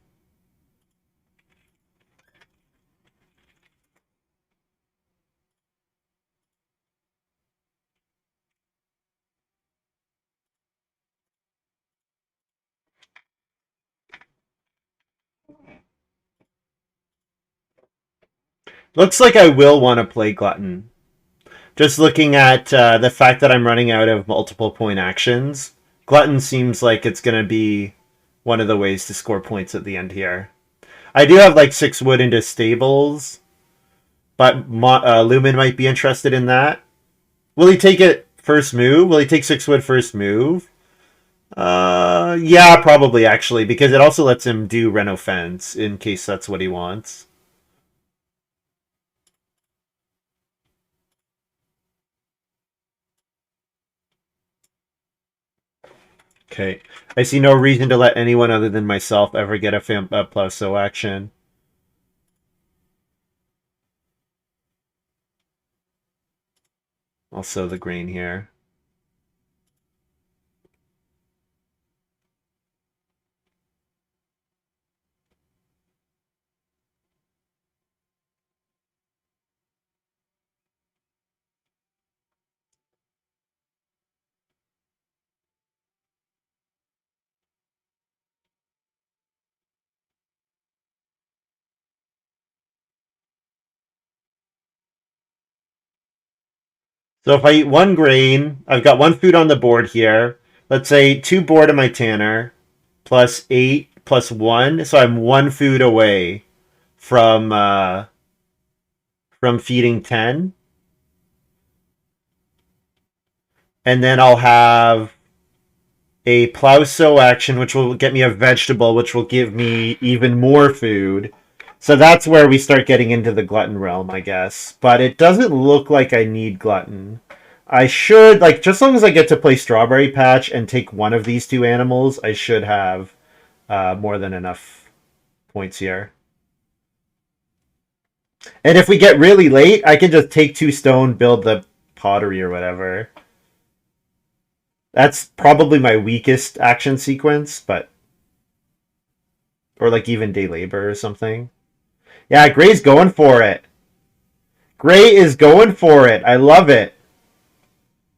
Looks like I will want to play Glutton. Just looking at the fact that I'm running out of multiple point actions, Glutton seems like it's going to be one of the ways to score points at the end here. I do have like 6 wood into stables, but Lumin might be interested in that. Will he take it first move? Will he take 6 wood first move? Yeah, probably actually, because it also lets him do Reno Fence in case that's what he wants. Okay. I see no reason to let anyone other than myself ever get a plus so action. I'll sow the grain here. So if I eat one grain, I've got one food on the board here. Let's say 2 board of my tanner, plus 8, plus 1. So I'm one food away from feeding 10. And then I'll have a plow sow action, which will get me a vegetable, which will give me even more food. So that's where we start getting into the glutton realm, I guess. But it doesn't look like I need glutton. I should, like, just as long as I get to play Strawberry Patch and take one of these two animals, I should have more than enough points here. And if we get really late, I can just take 2 stone, build the pottery or whatever. That's probably my weakest action sequence, but or like even day labor or something. Yeah, Gray's going for it. Gray is going for it. I love it.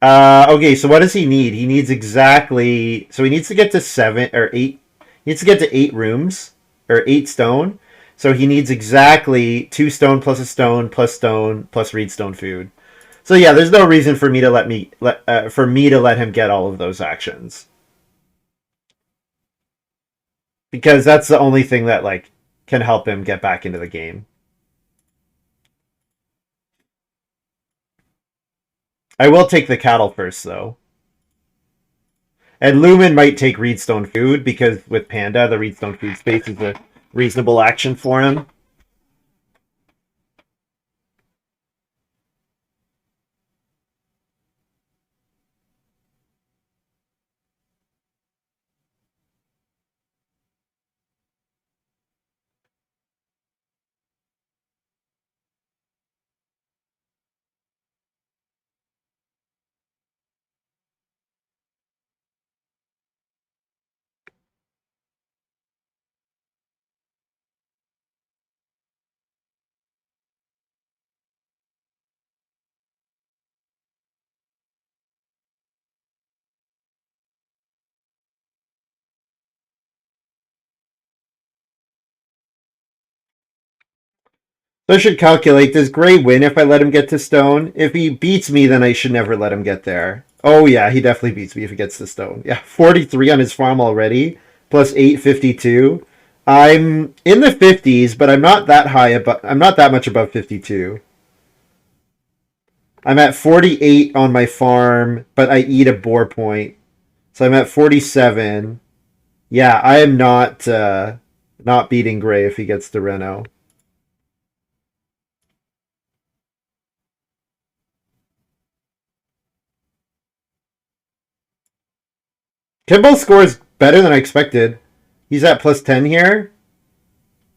Okay, so what does he need? He needs exactly. So he needs to get to 7 or 8. He needs to get to 8 rooms or 8 stone. So he needs exactly 2 stone plus a stone plus reedstone food. So yeah, there's no reason for me to let him get all of those actions because that's the only thing that like can help him get back into the game. I will take the cattle first though. And Lumin might take Reedstone food because with Panda, the Reedstone food space is a reasonable action for him. So I should calculate, does Graey win if I let him get to stone? If he beats me, then I should never let him get there. Oh yeah, he definitely beats me if he gets to stone. Yeah, 43 on his farm already, plus 852. I'm in the 50s, but I'm not that high above, I'm not that much above 52. I'm at 48 on my farm, but I eat a boar point. So I'm at 47. Yeah, I am not beating Graey if he gets to Reno. Kimball scores better than I expected. He's at plus 10 here,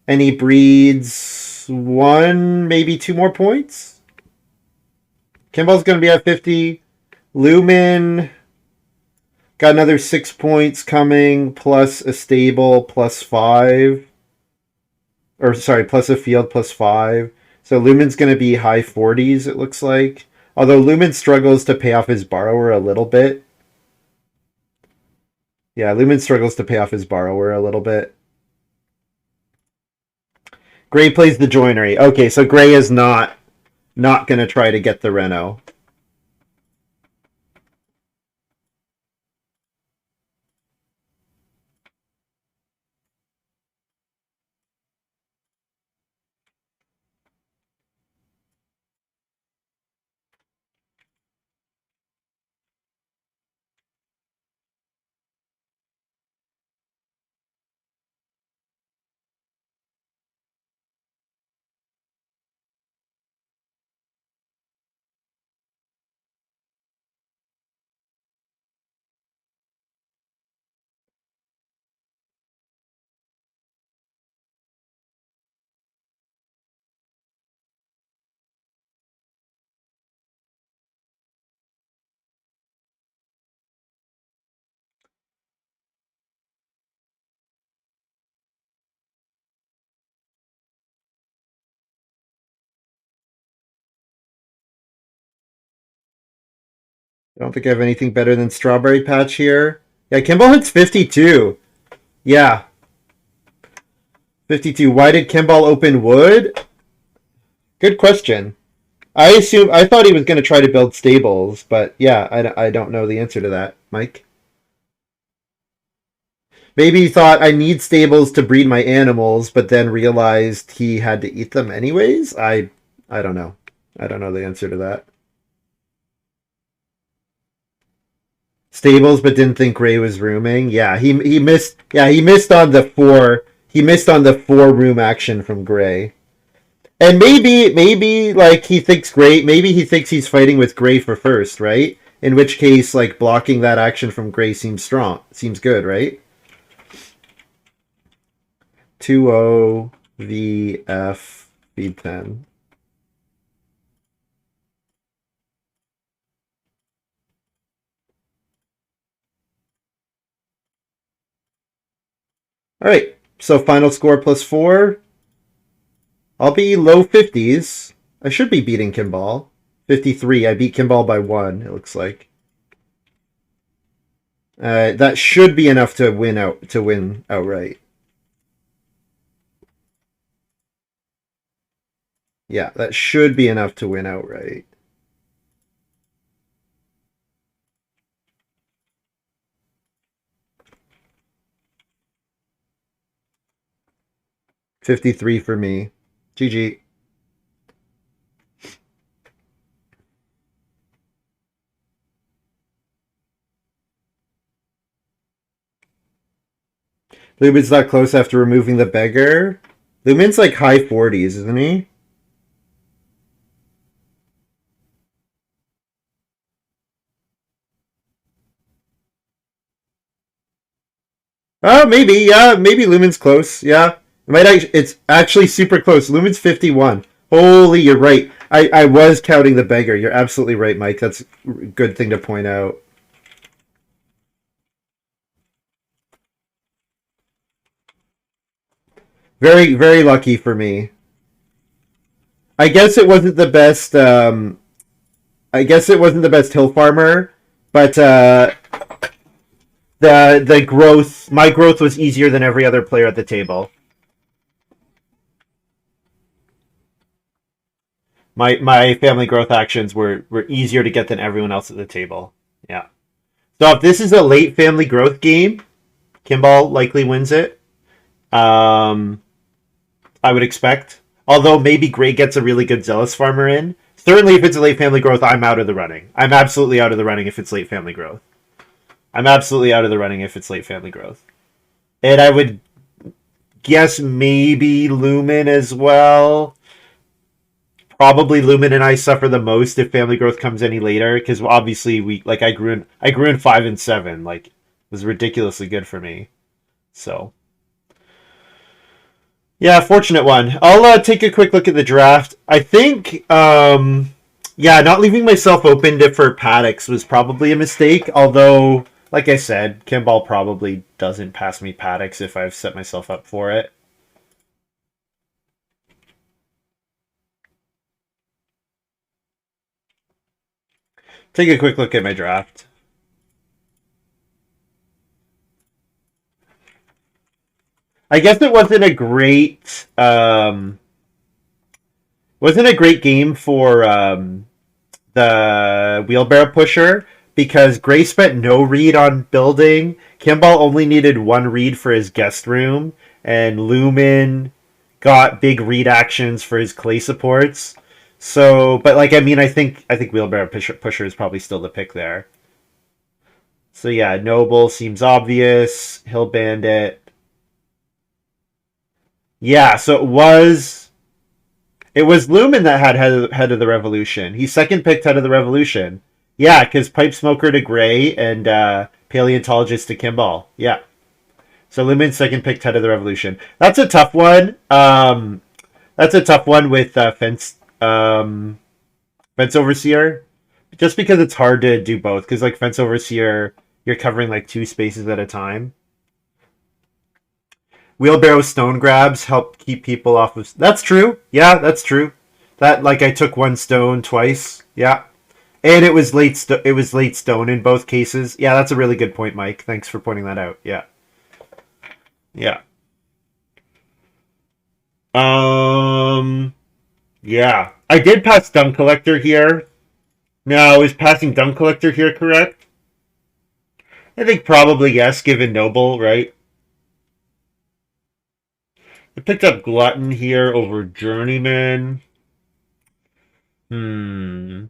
and he breeds one, maybe two more points. Kimball's going to be at 50. Lumin got another 6 points coming, plus a stable, plus 5. Or, sorry, plus a field, plus 5. So Lumen's going to be high 40s, it looks like. Although Lumen struggles to pay off his borrower a little bit. Yeah, Lumen struggles to pay off his borrower a little bit. Graey plays the joinery. Okay, so Graey is not going to try to get the Reno. I don't think I have anything better than Strawberry Patch here. Yeah, Kimball hits 52. Yeah, 52. Why did Kimball open wood? Good question. I thought he was going to try to build stables, but yeah, I don't know the answer to that, Mike. Maybe he thought I need stables to breed my animals, but then realized he had to eat them anyways. I don't know. I don't know the answer to that. Stables, but didn't think Ray was rooming. Yeah, he missed. Yeah, he missed on the four. He missed on the 4 room action from Graey. And maybe like he thinks Graey. Maybe he thinks he's fighting with Graey for first, right? In which case, like blocking that action from Graey seems strong. Seems good, right? 2-0 VF feed 10. All right. So final score plus 4. I'll be low 50s. I should be beating Kimball. 53. I beat Kimball by 1, it looks like. That should be enough to win outright. Yeah, that should be enough to win outright. $53 for me. GG. Lumin's not close after removing the beggar. Lumin's like high 40s, isn't he? Oh, maybe. Yeah, maybe Lumin's close. Yeah, it's actually super close. Lumin's 51. Holy, you're right. I was counting the beggar. You're absolutely right, Mike. That's a good thing to point out. Very, very lucky for me. I guess it wasn't the best. I guess it wasn't the best hill farmer, but the growth, my growth was easier than every other player at the table. My family growth actions were easier to get than everyone else at the table. Yeah. So if this is a late family growth game, Kimball likely wins it. Um, I would expect. Although maybe Graey gets a really good Zealous Farmer in. Certainly, if it's a late family growth, I'm out of the running. I'm absolutely out of the running if it's late family growth. I'm absolutely out of the running if it's late family growth. And I would guess maybe Lumin as well. Probably Lumin and I suffer the most if family growth comes any later because obviously I grew in 5 and 7. Like it was ridiculously good for me. So yeah, fortunate one. I'll take a quick look at the draft. I think yeah, not leaving myself open for paddocks was probably a mistake. Although, like I said, Kimball probably doesn't pass me paddocks if I've set myself up for it. Take a quick look at my draft. I guess it wasn't a great game for the wheelbarrow pusher because Graey spent no read on building. Kimball only needed one read for his guest room, and Lumin got big read actions for his clay supports. So, but like I mean, I think wheelbarrow pusher is probably still the pick there. So yeah, Noble seems obvious. Hill Bandit. Yeah, so it was Lumen that had head of the revolution. He second picked head of the revolution. Yeah, because pipe smoker to Graey and paleontologist to Kimball. Yeah, so Lumen second picked head of the revolution. That's a tough one. That's a tough one with fence overseer, just because it's hard to do both. Because like fence overseer, you're covering like two spaces at a time. Wheelbarrow stone grabs help keep people off of. That's true. Yeah, that's true. That like I took one stone twice. Yeah, and it was late. It was late stone in both cases. Yeah, that's a really good point, Mike. Thanks for pointing that out. Yeah, yeah. Um, yeah. I did pass dung collector here. No, is passing dung collector here correct? I think probably yes, given noble, right? I picked up glutton here over journeyman. Hmm.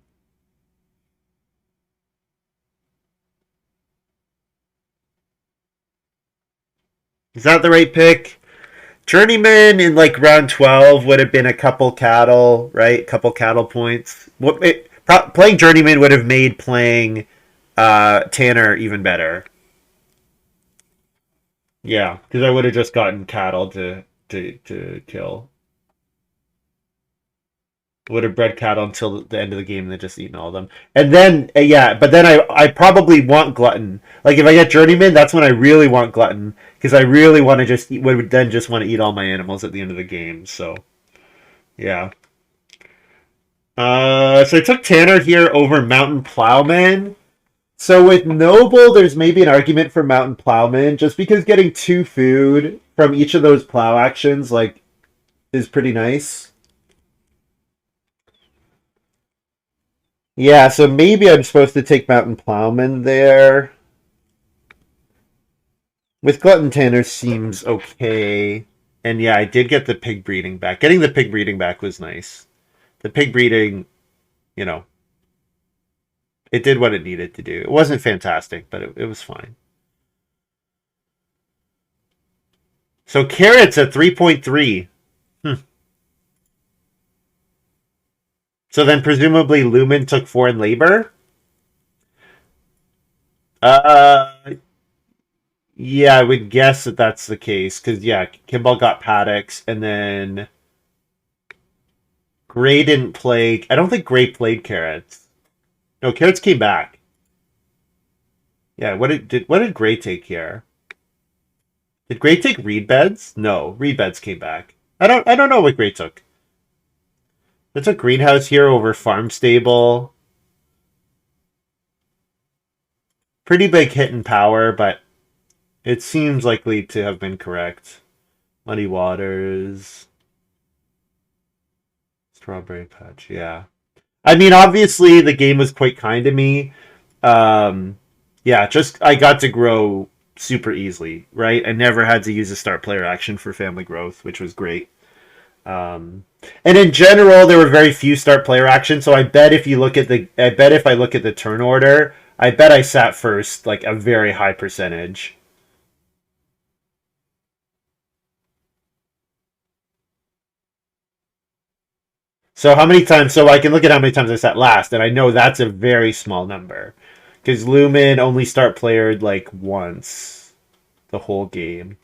Is that the right pick? Journeyman in like round 12 would have been a couple cattle, right? Couple cattle points. Playing Journeyman would have made playing Tanner even better. Yeah, because I would have just gotten cattle to kill. Would have bred cattle until the end of the game and then just eaten all of them. And then, yeah, but then I probably want Glutton. Like, if I get Journeyman, that's when I really want Glutton. Because I really want to just eat, would then just want to eat all my animals at the end of the game. So, yeah. So I took Tanner here over Mountain Plowman. So with Noble, there's maybe an argument for Mountain Plowman, just because getting two food from each of those plow actions, like, is pretty nice. Yeah, so maybe I'm supposed to take Mountain Plowman there. With Glutton Tanner seems okay. And yeah, I did get the pig breeding back. Getting the pig breeding back was nice. The pig breeding, you know, it did what it needed to do. It wasn't fantastic, but it was fine. So carrots at 3.3. Hmm. So then presumably Lumen took foreign labor? Uh, yeah, I would guess that that's the case. Because, yeah, Kimball got paddocks, and then Graey didn't play. I don't think Graey played carrots. No, carrots came back. Yeah, what did Graey take here? Did Graey take reed beds? No, reed beds came back. I don't know what Graey took. They took greenhouse here over farm stable. Pretty big hit in power, but it seems likely to have been correct. Muddy Waters. Strawberry Patch, yeah. I mean, obviously, the game was quite kind to me. Um, yeah, just I got to grow super easily, right? I never had to use a start player action for family growth, which was great. And in general, there were very few start player actions. So I bet if you look at I bet if I look at the turn order, I bet I sat first like a very high percentage. So how many times? So I can look at how many times I sat last, and I know that's a very small number because Lumin only start playered like once the whole game.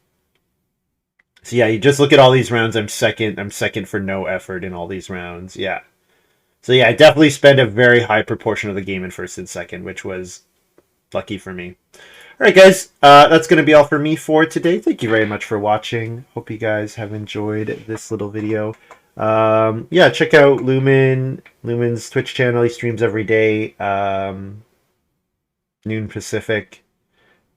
So yeah, you just look at all these rounds. I'm second. I'm second for no effort in all these rounds. Yeah. So yeah, I definitely spent a very high proportion of the game in first and second, which was lucky for me. All right, guys, that's going to be all for me for today. Thank you very much for watching. Hope you guys have enjoyed this little video. Yeah, check out Lumin's Twitch channel. He streams every day, noon Pacific,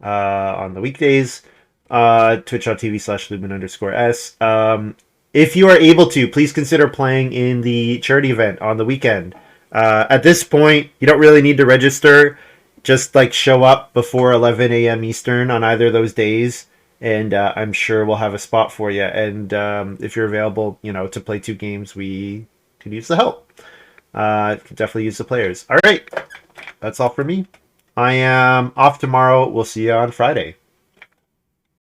on the weekdays. Twitch.tv/Lumin_S. If you are able to, please consider playing in the charity event on the weekend. At this point, you don't really need to register. Just like show up before 11 a.m. Eastern on either of those days, and I'm sure we'll have a spot for you. And if you're available, to play 2 games, we could use the help. Could definitely use the players. All right, that's all for me. I am off tomorrow. We'll see you on Friday.